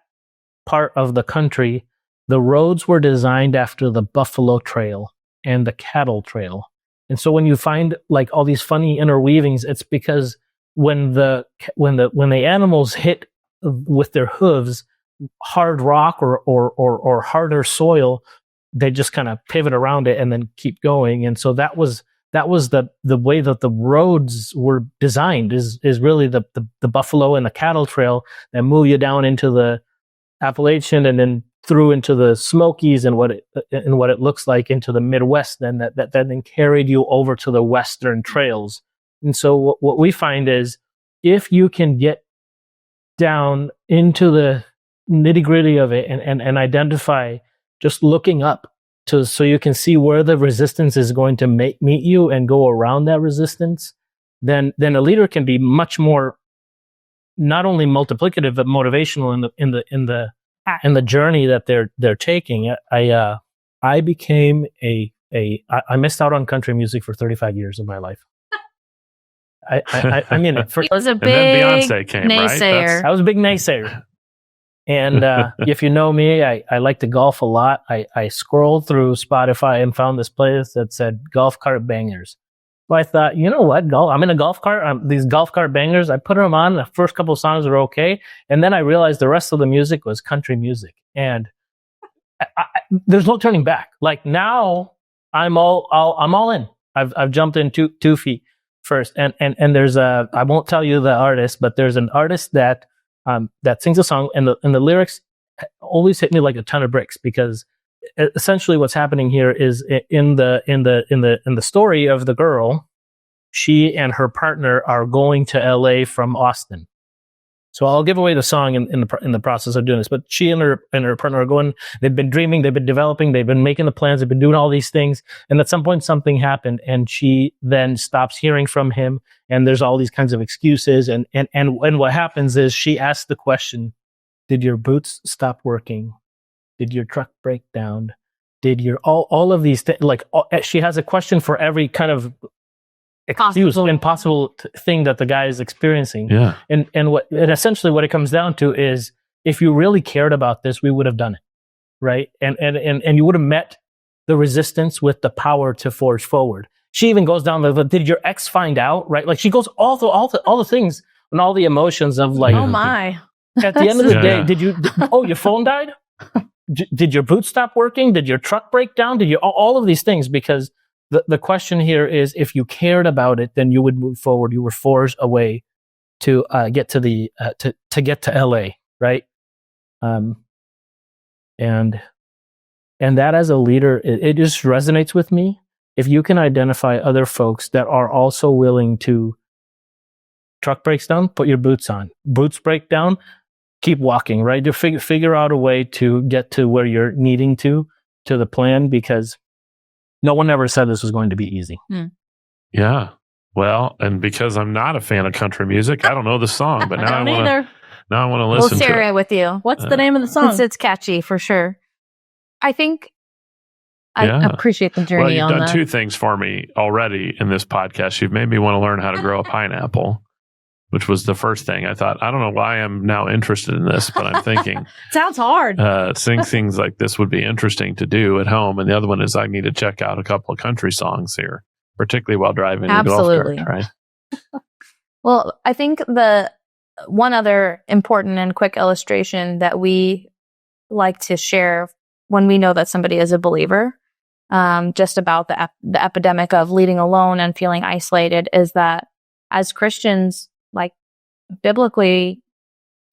Speaker 1: part of the country, the roads were designed after the buffalo trail and the cattle trail. And so when you find like all these funny interweavings, it's because when the animals hit with their hooves hard rock or harder soil, they just kind of pivot around it and then keep going. And so that was the way that the roads were designed, is really the buffalo and the cattle trail that move you down into the Appalachian and then through into the Smokies and what it looks like into the Midwest, then that then carried you over to the Western trails. And so what we find is, if you can get down into the nitty gritty of it and identify, just looking up so you can see where the resistance is going to meet you and go around that resistance, then a leader can be much more, not only multiplicative but motivational in the journey that they're taking. I became I missed out on country music for 35 years of my life. I mean,
Speaker 2: it was a big
Speaker 4: and then Beyonce came,
Speaker 2: naysayer.
Speaker 4: right?
Speaker 1: I was a big naysayer. And if you know me, I like to golf a lot. I scrolled through Spotify and found this playlist that said golf cart bangers. So I thought, you know what, I'm in a golf cart. These golf cart bangers, I put them on. The first couple of songs were okay, and then I realized the rest of the music was country music, and there's no turning back. Like now, I'm all in. I've jumped in two feet first, and there's I won't tell you the artist, but there's an artist that sings a song, and the lyrics always hit me like a ton of bricks, because essentially what's happening here is in the story of the girl, she and her partner are going to LA from Austin. So I'll give away the song in the process of doing this. But she and her partner are going. They've been dreaming. They've been developing. They've been making the plans. They've been doing all these things. And at some point, something happened, and she then stops hearing from him. And there's all these kinds of excuses. And what happens is she asks the question: did your boots stop working? Did your truck break down? Did your all of these things? She has a question for every kind of excuse and possible thing that the guy is experiencing.
Speaker 4: Yeah.
Speaker 1: And essentially what it comes down to is, if you really cared about this, we would have done it. Right. And you would have met the resistance with the power to forge forward. She even goes down did your ex find out? Right. Like, she goes all through all the things and all the emotions of like,
Speaker 3: oh my,
Speaker 1: at the end of the day,
Speaker 4: Yeah.
Speaker 1: your phone died? Did your boot stop working? Did your truck break down? Did you all of these things? Because the question here is, if you cared about it, then you would move forward. You were forged a way to get to the to get to LA, right? And that, as a leader, it just resonates with me. If you can identify other folks that are also willing to, truck breaks down, put your boots on. Boots break down, keep walking, right? To figure out a way to get to where you're needing to the plan, because no one ever said this was going to be easy.
Speaker 4: Yeah. Well, and because I'm not a fan of country music, I don't know the song, but now I want to listen
Speaker 2: We'll share
Speaker 4: to
Speaker 2: it with you.
Speaker 3: What's the name of the song?
Speaker 2: It's catchy for sure. I think I appreciate the journey.
Speaker 4: Well, you've
Speaker 2: on
Speaker 4: done
Speaker 2: that.
Speaker 4: two things for me already in this podcast. You've made me want to learn how to grow a pineapple, which was the first thing. I thought, I don't know why I'm now interested in this, but I'm thinking
Speaker 3: Sounds hard.
Speaker 4: seeing things like this would be interesting to do at home. And the other one is, I need to check out a couple of country songs here, particularly while driving a golf cart, right?
Speaker 2: Well, I think the one other important and quick illustration that we like to share when we know that somebody is a believer, just about the epidemic of leading alone and feeling isolated, is that as Christians, like, biblically,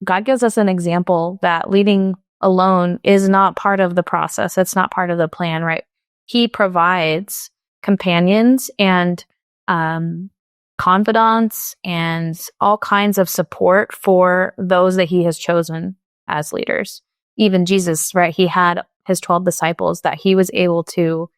Speaker 2: God gives us an example that leading alone is not part of the process. It's not part of the plan, right? He provides companions and confidants and all kinds of support for those that he has chosen as leaders. Even Jesus, right? He had his 12 disciples that he was able to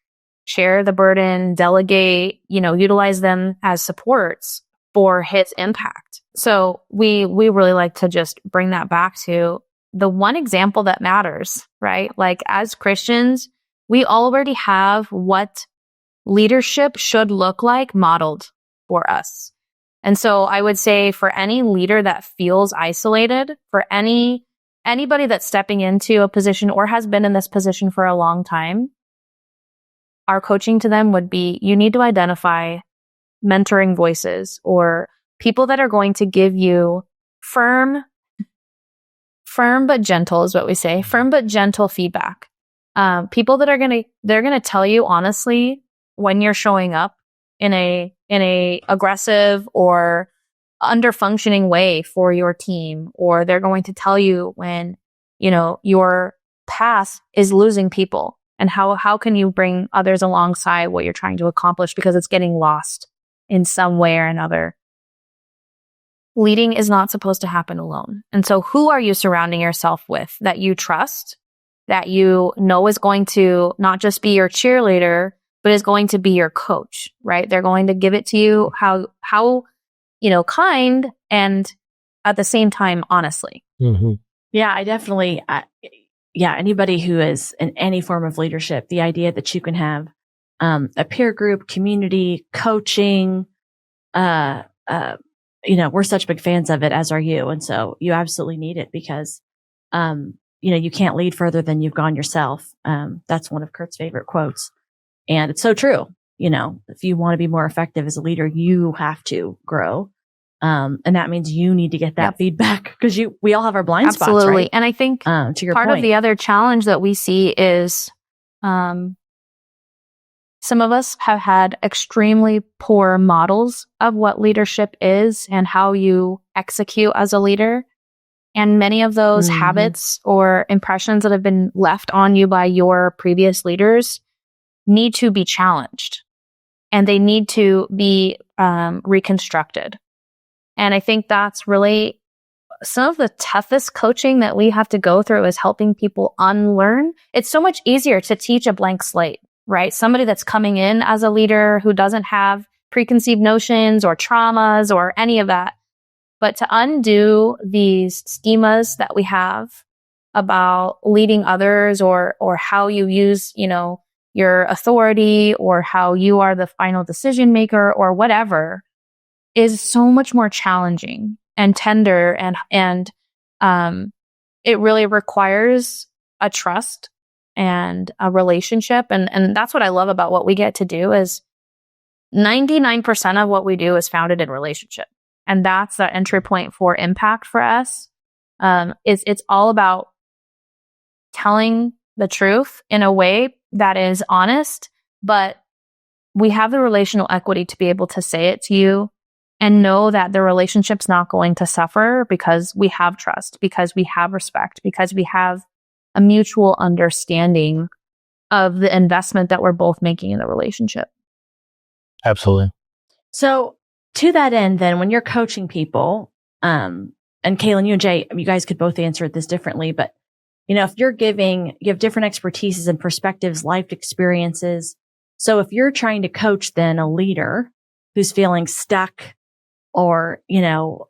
Speaker 2: share the burden, delegate, utilize them as supports for his impact. So we really like to just bring that back to the one example that matters, right? Like, as Christians, we already have what leadership should look like modeled for us. And so I would say, for any leader that feels isolated, for anybody that's stepping into a position or has been in this position for a long time, our coaching to them would be, you need to identify mentoring voices or people that are going to give you firm but gentle, is what we say, firm but gentle feedback. People that they're gonna tell you honestly when you're showing up in a aggressive or under-functioning way for your team, or they're going to tell you when your path is losing people, and how can you bring others alongside what you're trying to accomplish because it's getting lost in some way or another. Leading is not supposed to happen alone. And so who are you surrounding yourself with that you trust, that you know is going to not just be your cheerleader, but is going to be your coach, right? They're going to give it to you how kind, and at the same time, honestly.
Speaker 1: Mm-hmm.
Speaker 3: Yeah, I definitely, anybody who is in any form of leadership, the idea that you can have a peer group, community, coaching, we're such big fans of it, as are you. And so you absolutely need it because, you can't lead further than you've gone yourself. That's one of Kurt's favorite quotes. And it's so true. If you want to be more effective as a leader, you have to grow. And that means you need to get that feedback because we all have our blind spots.
Speaker 2: Absolutely.
Speaker 3: Right?
Speaker 2: And I think
Speaker 3: to your
Speaker 2: part
Speaker 3: point,
Speaker 2: of the other challenge that we see is, some of us have had extremely poor models of what leadership is and how you execute as a leader. And many of those habits or impressions that have been left on you by your previous leaders need to be challenged, and they need to be reconstructed. And I think that's really some of the toughest coaching that we have to go through is helping people unlearn. It's so much easier to teach a blank slate, right? Somebody that's coming in as a leader who doesn't have preconceived notions or traumas or any of that. But to undo these schemas that we have about leading others or how you use, your authority or how you are the final decision maker or whatever is so much more challenging and tender and it really requires a trust and a relationship. And that's what I love about what we get to do is 99% of what we do is founded in relationship. And that's the entry point for impact for us. It's all about telling the truth in a way that is honest, but we have the relational equity to be able to say it to you and know that the relationship's not going to suffer because we have trust, because we have respect, because we have a mutual understanding of the investment that we're both making in the relationship.
Speaker 1: Absolutely.
Speaker 3: So to that end, then, when you're coaching people, and Kaylin, you and Jay, you guys could both answer this differently, but if you have different expertises and perspectives, life experiences. So if you're trying to coach then a leader who's feeling stuck or,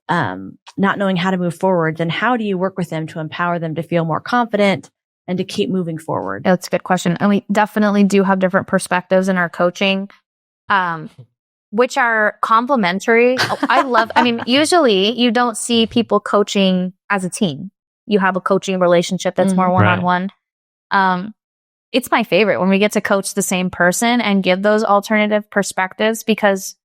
Speaker 3: not knowing how to move forward, then how do you work with them to empower them to feel more confident and to keep moving forward?
Speaker 2: That's a good question. And we definitely do have different perspectives in our coaching, which are complementary. Usually you don't see people coaching as a team. You have a coaching relationship that's more one-on-one. It's my favorite when we get to coach the same person and give those alternative perspectives because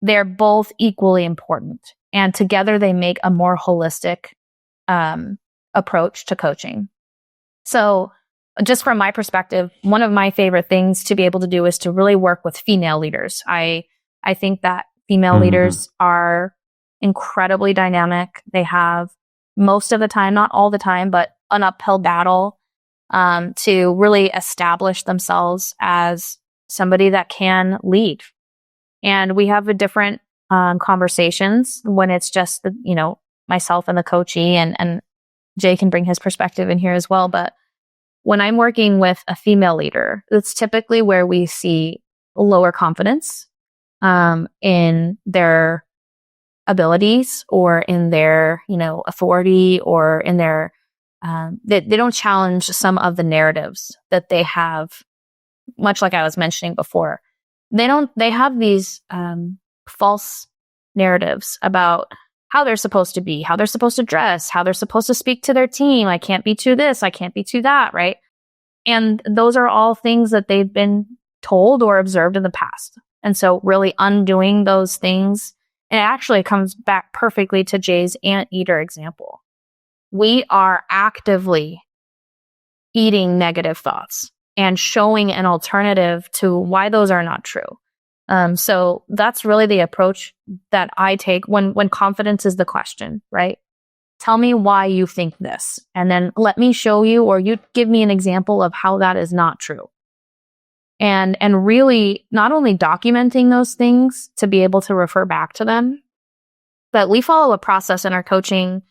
Speaker 2: they're both equally important. And together they make a more holistic approach to coaching. So just from my perspective, one of my favorite things to be able to do is to really work with female leaders. I think that female leaders are incredibly dynamic. They have most of the time, not all the time, but an uphill battle to really establish themselves as somebody that can lead. And we have a different conversations when it's just myself and the coachee, and Jay can bring his perspective in here as well. But when I'm working with a female leader, it's typically where we see lower confidence in their abilities or in their, authority or in their, they don't challenge some of the narratives that they have, much like I was mentioning before. They have these false narratives about how they're supposed to be, how they're supposed to dress, how they're supposed to speak to their team. I can't be too this, I can't be too that, right? And those are all things that they've been told or observed in the past. And so really undoing those things, and it actually comes back perfectly to Jay's anteater example. We are actively eating negative thoughts and showing an alternative to why those are not true. So that's really the approach that I take when confidence is the question, right? Tell me why you think this, and then let me show you, or you give me an example of how that is not true. And really not only documenting those things to be able to refer back to them, but we follow a process in our coaching,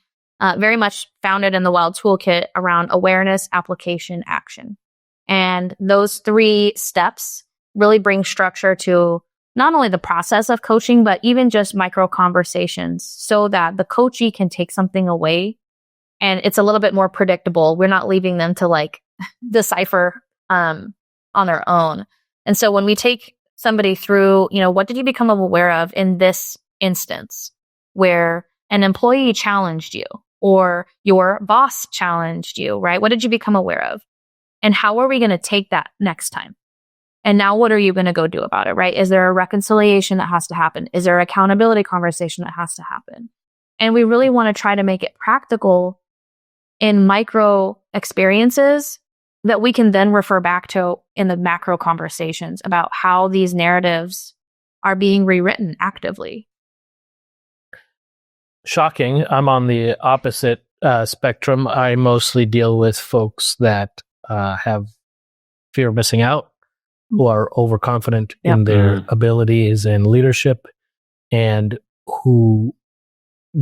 Speaker 2: very much founded in the Wild Toolkit around awareness, application, action. And those 3 steps really bring structure to not only the process of coaching, but even just micro conversations so that the coachee can take something away and it's a little bit more predictable. We're not leaving them to decipher on their own. And so when we take somebody through, what did you become aware of in this instance where an employee challenged you or your boss challenged you, right? What did you become aware of? And how are we going to take that next time? And now what are you going to go do about it, right? Is there a reconciliation that has to happen? Is there an accountability conversation that has to happen? And we really want to try to make it practical in micro experiences that we can then refer back to in the macro conversations about how these narratives are being rewritten actively.
Speaker 1: Shocking. I'm on the opposite spectrum. I mostly deal with folks that have fear of missing out, who are overconfident in their abilities and leadership, and who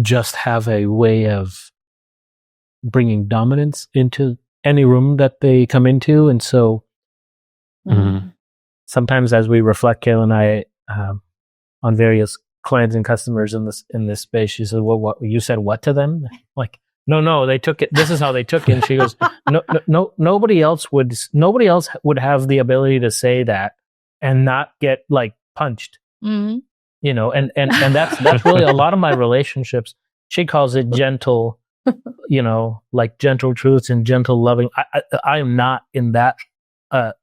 Speaker 1: just have a way of bringing dominance into any room that they come into. And so sometimes as we reflect, Kayla and I, on various clients and customers in this space, she said, well, what you said what to them? Like, no, they took it. This is how they took it. And she goes, no, nobody else would have the ability to say that and not get like punched, and that's really a lot of my relationships. She calls it gentle, like gentle truths and gentle loving. I am not in that. So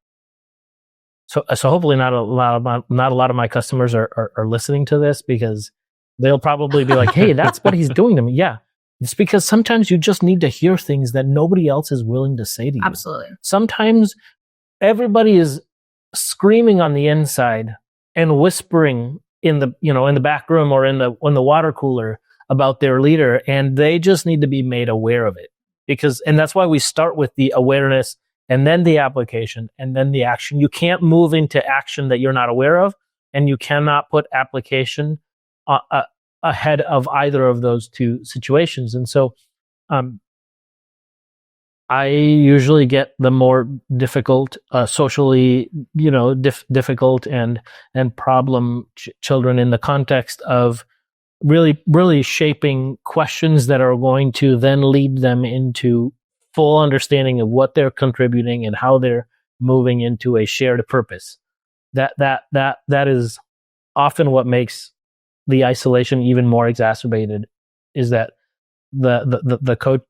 Speaker 1: hopefully not a lot of my customers are listening to this, because they'll probably be like, hey, that's what he's doing to me. Yeah. It's because sometimes you just need to hear things that nobody else is willing to say to you.
Speaker 2: Absolutely.
Speaker 1: Sometimes everybody is screaming on the inside and whispering in the back room or in the water cooler about their leader, and they just need to be made aware of it. And that's why we start with the awareness and then the application and then the action. You can't move into action that you're not aware of, and you cannot put application ahead of either of those two situations. And so I usually get the more difficult, socially, difficult and problem children in the context of really, really shaping questions that are going to then lead them into full understanding of what they're contributing and how they're moving into a shared purpose. That is often what makes the isolation even more exacerbated, is that the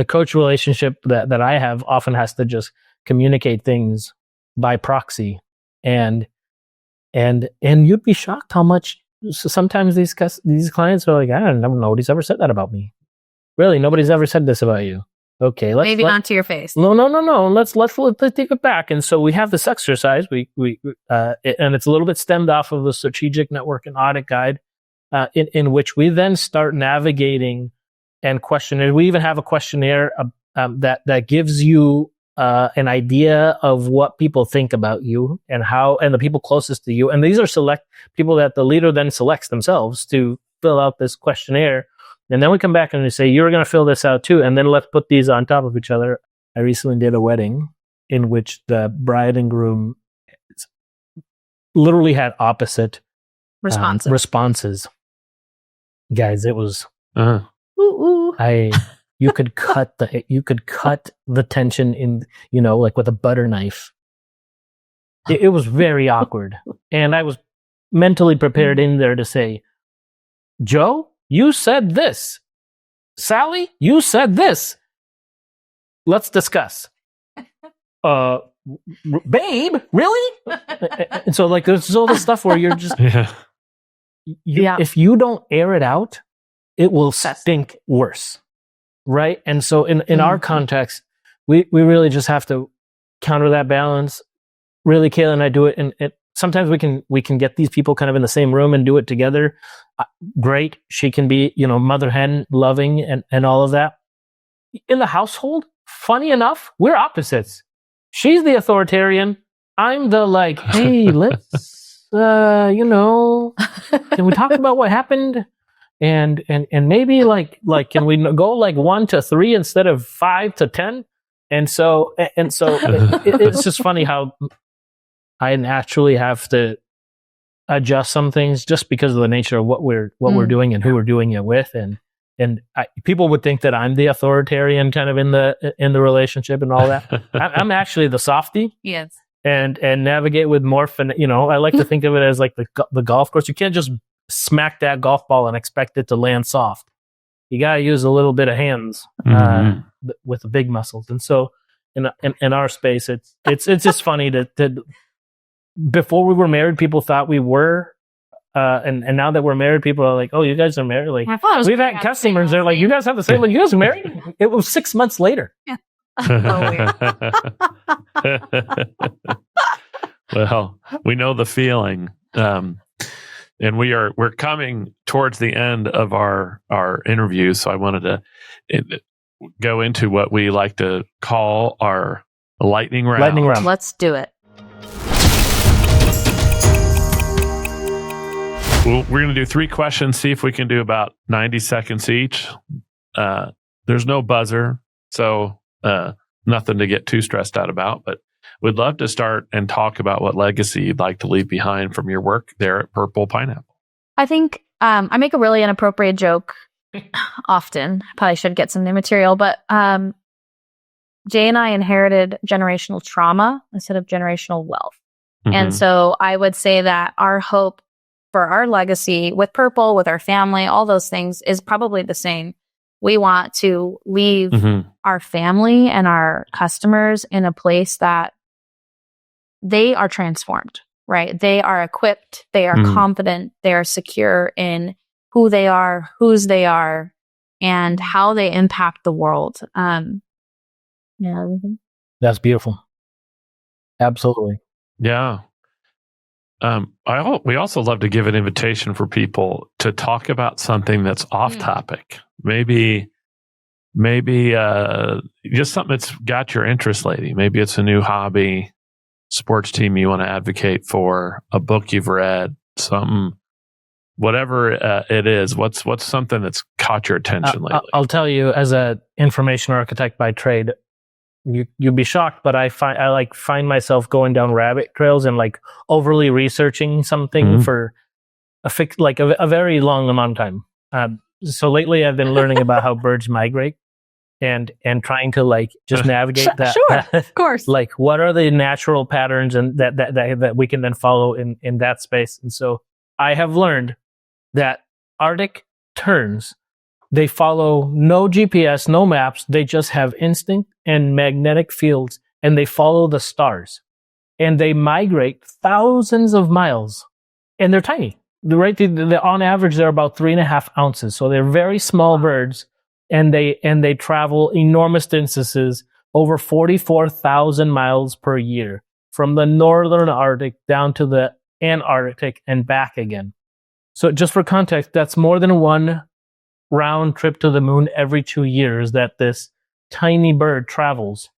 Speaker 1: coach relationship that I have often has to just communicate things by proxy, and you'd be shocked how much sometimes these clients are like, I don't know, nobody's ever said that about me. Really, nobody's ever said this about you. Okay,
Speaker 2: maybe not to your face.
Speaker 1: No. Let's take it back. And so we have this exercise. We and it's a little bit stemmed off of the Strategic Network and Audit Guide, in which we then start navigating and questioning. We even have a questionnaire that gives you an idea of what people think about you and the people closest to you. And these are select people that the leader then selects themselves to fill out this questionnaire. And then we come back and we say, you're going to fill this out too. And then let's put these on top of each other. I recently did a wedding in which the bride and groom literally had opposite responses. Guys, it was, you could cut the tension in, like with a butter knife. It was very awkward. And I was mentally prepared in there to say, Joe, you said this. Sally, you said this. Let's discuss. Babe, really? And so like there's all this stuff where you're just if you don't air it out, it will stink worse. Right? And so in our context, we really just have to counter that balance. Really, Kayla and I do it, and sometimes we can get these people kind of in the same room and do it together. Great. She can be, mother hen, loving and all of that. In the household, funny enough, we're opposites. She's the authoritarian. I'm the like, hey, let's, can we talk about what happened? And maybe like, can we go like 1 to 3 instead of 5 to 10? And so it's just funny how I naturally have to adjust some things just because of the nature of what we're doing and who we're doing it with. And people would think that I'm the authoritarian kind of in the relationship and all that. I'm actually the softie.
Speaker 2: Yes.
Speaker 1: And navigate with more I like to think of it as like the golf course. You can't just smack that golf ball and expect it to land soft. You got to use a little bit of hands with the big muscles. And so in our space, it's just funny to before we were married, people thought we were, and now that we're married, people are like, "Oh, you guys are married." Like we've had customers, they're like, "You guys have the same." Like, you guys are married? It was 6 months later.
Speaker 2: Yeah.
Speaker 4: Well, we know the feeling, and we're coming towards the end of our interview. So I wanted to go into what we like to call our lightning round.
Speaker 2: Let's do it.
Speaker 4: We're going to do 3 questions, see if we can do about 90 seconds each. There's no buzzer, so nothing to get too stressed out about. But we'd love to start and talk about what legacy you'd like to leave behind from your work there at Prpl Pineapple.
Speaker 2: I think I make a really inappropriate joke often. Probably should get some new material, but Jay and I inherited generational trauma instead of generational wealth.
Speaker 4: Mm-hmm.
Speaker 2: And so I would say that our hope for our legacy with Prpl, with our family, all those things is probably the same. We want to leave our family and our customers in a place that they are transformed, right? They are equipped, they are confident, they are secure in who they are, whose they are, and how they impact the world. Yeah.
Speaker 1: That's beautiful. Absolutely.
Speaker 4: Yeah. We also love to give an invitation for people to talk about something that's off topic. Maybe just something that's got your interest lately. Maybe it's a new hobby, sports team you want to advocate for, a book you've read, something, whatever it is. What's something that's caught your attention lately?
Speaker 1: I'll tell you, as an information architect by trade, you'd be shocked, but I find myself going down rabbit trails and like overly researching something for a very long amount of time. So lately I've been learning about how birds migrate and trying to like just navigate that.
Speaker 3: Sure, of course.
Speaker 1: Like what are the natural patterns and that we can then follow in that space. And so I have learned that Arctic terns, they follow no GPS, no maps. They just have instinct and magnetic fields, and they follow the stars. And they migrate thousands of miles, and they're tiny. Right? On average, they're about 3.5 ounces. So they're very small birds, and they travel enormous distances, over 44,000 miles per year, from the northern Arctic down to the Antarctic and back again. So just for context, that's more than one round trip to the moon every 2 years that this tiny bird travels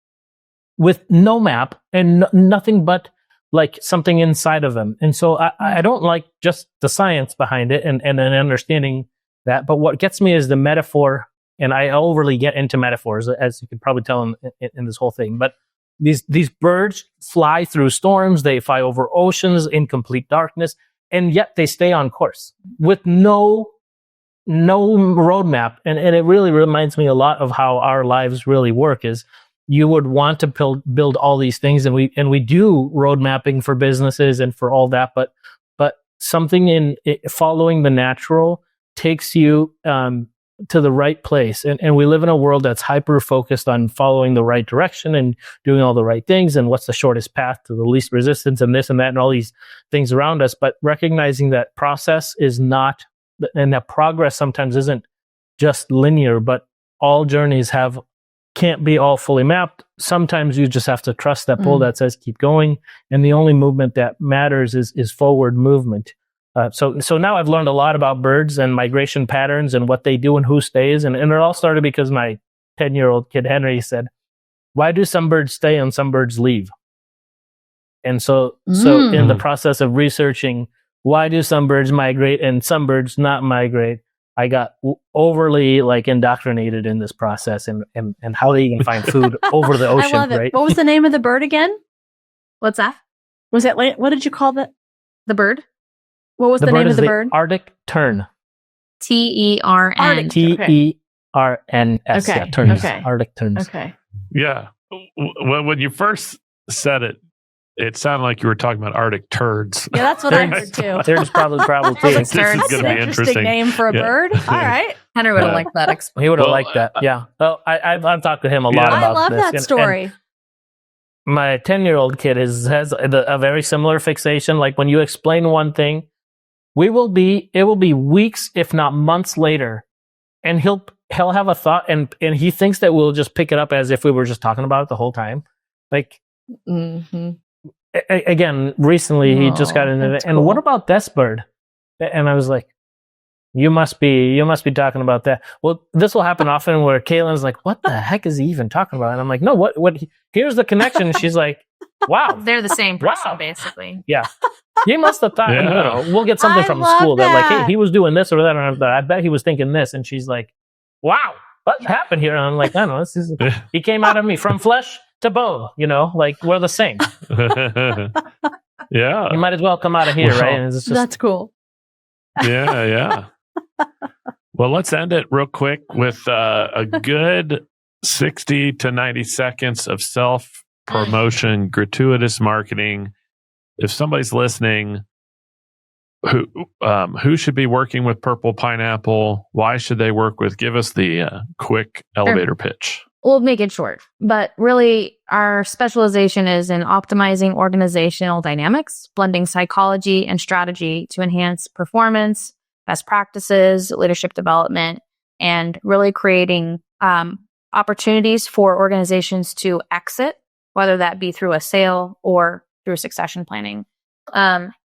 Speaker 1: with no map and nothing but like something inside of them. And so I don't like just the science behind it and understanding that, but what gets me is the metaphor, and I overly get into metaphors, as you could probably tell in this whole thing. But these birds fly through storms, they fly over oceans in complete darkness, and yet they stay on course with no roadmap. And it really reminds me a lot of how our lives really work. Is you would want to build all these things, and we do road mapping for businesses and for all that, but something in following the natural takes you to the right place. And we live in a world that's hyper focused on following the right direction and doing all the right things and what's the shortest path to the least resistance and this and that and all these things around us. But recognizing that process is not, and that progress sometimes isn't just linear, but all journeys can't be all fully mapped. Sometimes you just have to trust that pull that says keep going, and the only movement that matters is forward movement. So now I've learned a lot about birds and migration patterns and what they do and who stays, and it all started because my 10-year-old kid Henry said, "Why do some birds stay and some birds leave?" And so in the process of researching why do some birds migrate and some birds not migrate, I got overly like indoctrinated in this process and how they even find food over the ocean.
Speaker 3: I love it.
Speaker 1: Right?
Speaker 3: What was the name of the bird again?
Speaker 2: What's that?
Speaker 3: Was it, what did you call the
Speaker 2: bird?
Speaker 3: What was the name of the bird?
Speaker 1: Arctic tern.
Speaker 2: TERN.
Speaker 1: TERNS.
Speaker 3: Okay.
Speaker 1: Yeah, terns.
Speaker 3: Okay.
Speaker 1: Arctic terns.
Speaker 3: Okay.
Speaker 4: Yeah. When you first said it, it sounded like you were talking about Arctic turds.
Speaker 3: Yeah, that's what I heard too.
Speaker 1: There's probably too.
Speaker 4: This is
Speaker 3: That's
Speaker 4: going
Speaker 3: an
Speaker 4: to be
Speaker 3: interesting
Speaker 4: interesting.
Speaker 3: name for a bird. All right.
Speaker 2: Henry would have liked that.
Speaker 1: He would have liked that. Yeah. Well, I've talked to him a lot
Speaker 3: I
Speaker 1: about
Speaker 3: love
Speaker 1: this.
Speaker 3: that story.
Speaker 1: And my 10-year-old kid has a very similar fixation. Like when you explain one thing, it will be weeks, if not months later, and he'll have a thought, and he thinks that we'll just pick it up as if we were just talking about it the whole time. Like, again, recently he just got into it. And
Speaker 3: cool.
Speaker 1: What about this bird? And I was like, you must be talking about that. Well, this will happen often where Kaylin's like, what the heck is he even talking about? And I'm like, no, what, here's the connection. She's like, wow.
Speaker 2: They're the same person,
Speaker 1: Wow.
Speaker 2: basically.
Speaker 1: Yeah. He must have thought,
Speaker 4: Yeah.
Speaker 1: we'll get something
Speaker 3: I
Speaker 1: from
Speaker 3: love
Speaker 1: school that like,
Speaker 3: that.
Speaker 1: hey, he was doing this or that. Or that. I bet he was thinking this. And she's like, wow. what happened here? And I'm like, I don't know. He came out of me from flesh to bone, like we're the same.
Speaker 4: Yeah.
Speaker 1: You might as well come out of here, right? And it's just,
Speaker 3: That's cool.
Speaker 4: Yeah. Well, let's end it real quick with a good 60 to 90 seconds of self-promotion, gratuitous marketing. If somebody's listening, who should be working with Prpl Pineapple? Why should they work with? Give us the quick elevator pitch.
Speaker 2: We'll make it short, but really our specialization is in optimizing organizational dynamics, blending psychology and strategy to enhance performance, best practices, leadership development, and really creating opportunities for organizations to exit, whether that be through a sale or through succession planning.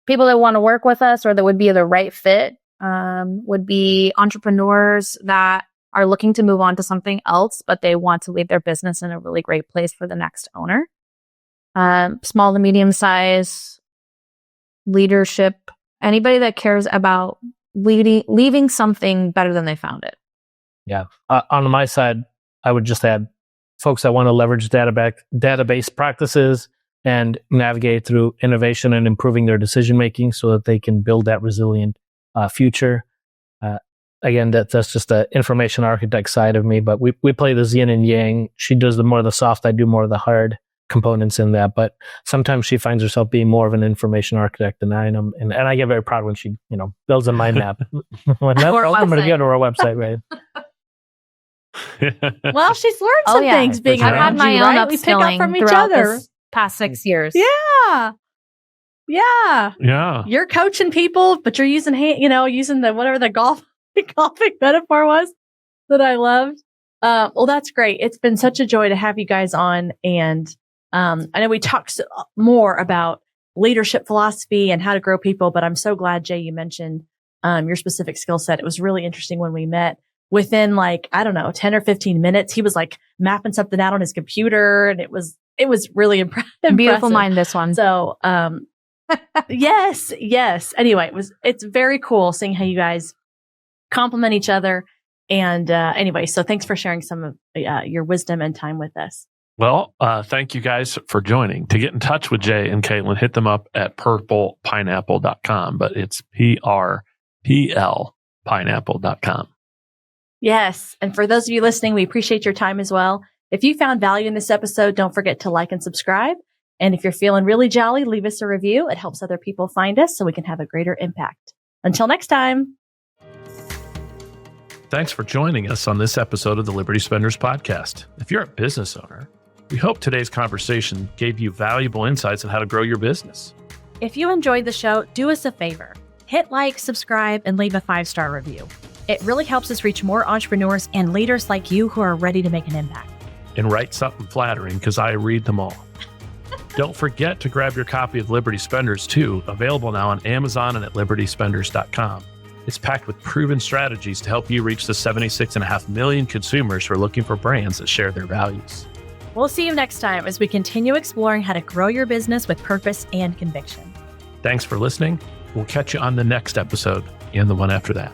Speaker 2: People that want to work with us or that would be the right fit would be entrepreneurs that are looking to move on to something else, but they want to leave their business in a really great place for the next owner. Small to medium size leadership, anybody that cares about leaving something better than they found it.
Speaker 1: Yeah. On my side, I would just add folks that want to leverage database practices and navigate through innovation and improving their decision making so that they can build that resilient future. Again, that's just the information architect side of me, but we play the yin and yang. She does more of the soft, I do more of the hard components in that, but sometimes she finds herself being more of an information archectect than I am. And I get very proud when she, builds a mind map. I'm going to go to our website, right?
Speaker 3: Well, she's learned some things being
Speaker 2: I've had my own upskilling.
Speaker 3: We pick up from each
Speaker 2: throughout
Speaker 3: other.
Speaker 2: This past 6 years.
Speaker 3: Yeah.
Speaker 4: Yeah.
Speaker 3: You're coaching people, but you're using using the whatever the golfing metaphor was that I loved. Well, that's great. It's been such a joy to have you guys on, and I know we talked more about leadership philosophy and how to grow people, but I'm so glad, Jay, you mentioned your specific skill set. It was really interesting when we met. Within 10 or 15 minutes, he was mapping something out on his computer, and it was really impressive.
Speaker 2: Beautiful mind, this one.
Speaker 3: So, yes. Anyway, it's very cool seeing how you guys complement each other. And anyway, so thanks for sharing some of your wisdom and time with us.
Speaker 4: Well, thank you guys for joining. To get in touch with Jay and Kaylin, hit them up at prplpineapple.com, but it's PRPL pineapple.com.
Speaker 3: Yes. And for those of you listening, we appreciate your time as well. If you found value in this episode, don't forget to like and subscribe. And if you're feeling really jolly, leave us a review. It helps other people find us so we can have a greater impact. Until next time.
Speaker 4: Thanks for joining us on this episode of the Liberty Spenders Podcast. If you're a business owner, we hope today's conversation gave you valuable insights on how to grow your business.
Speaker 3: If you enjoyed the show, do us a favor. Hit like, subscribe, and leave a 5-star review. It really helps us reach more entrepreneurs and leaders like you who are ready to make an impact.
Speaker 4: And write something flattering, because I read them all. Don't forget to grab your copy of Liberty Spenders too, available now on Amazon and at libertyspenders.com. It's packed with proven strategies to help you reach the 76.5 million consumers who are looking for brands that share their values.
Speaker 3: We'll see you next time as we continue exploring how to grow your business with purpose and conviction.
Speaker 4: Thanks for listening. We'll catch you on the next episode and the one after that.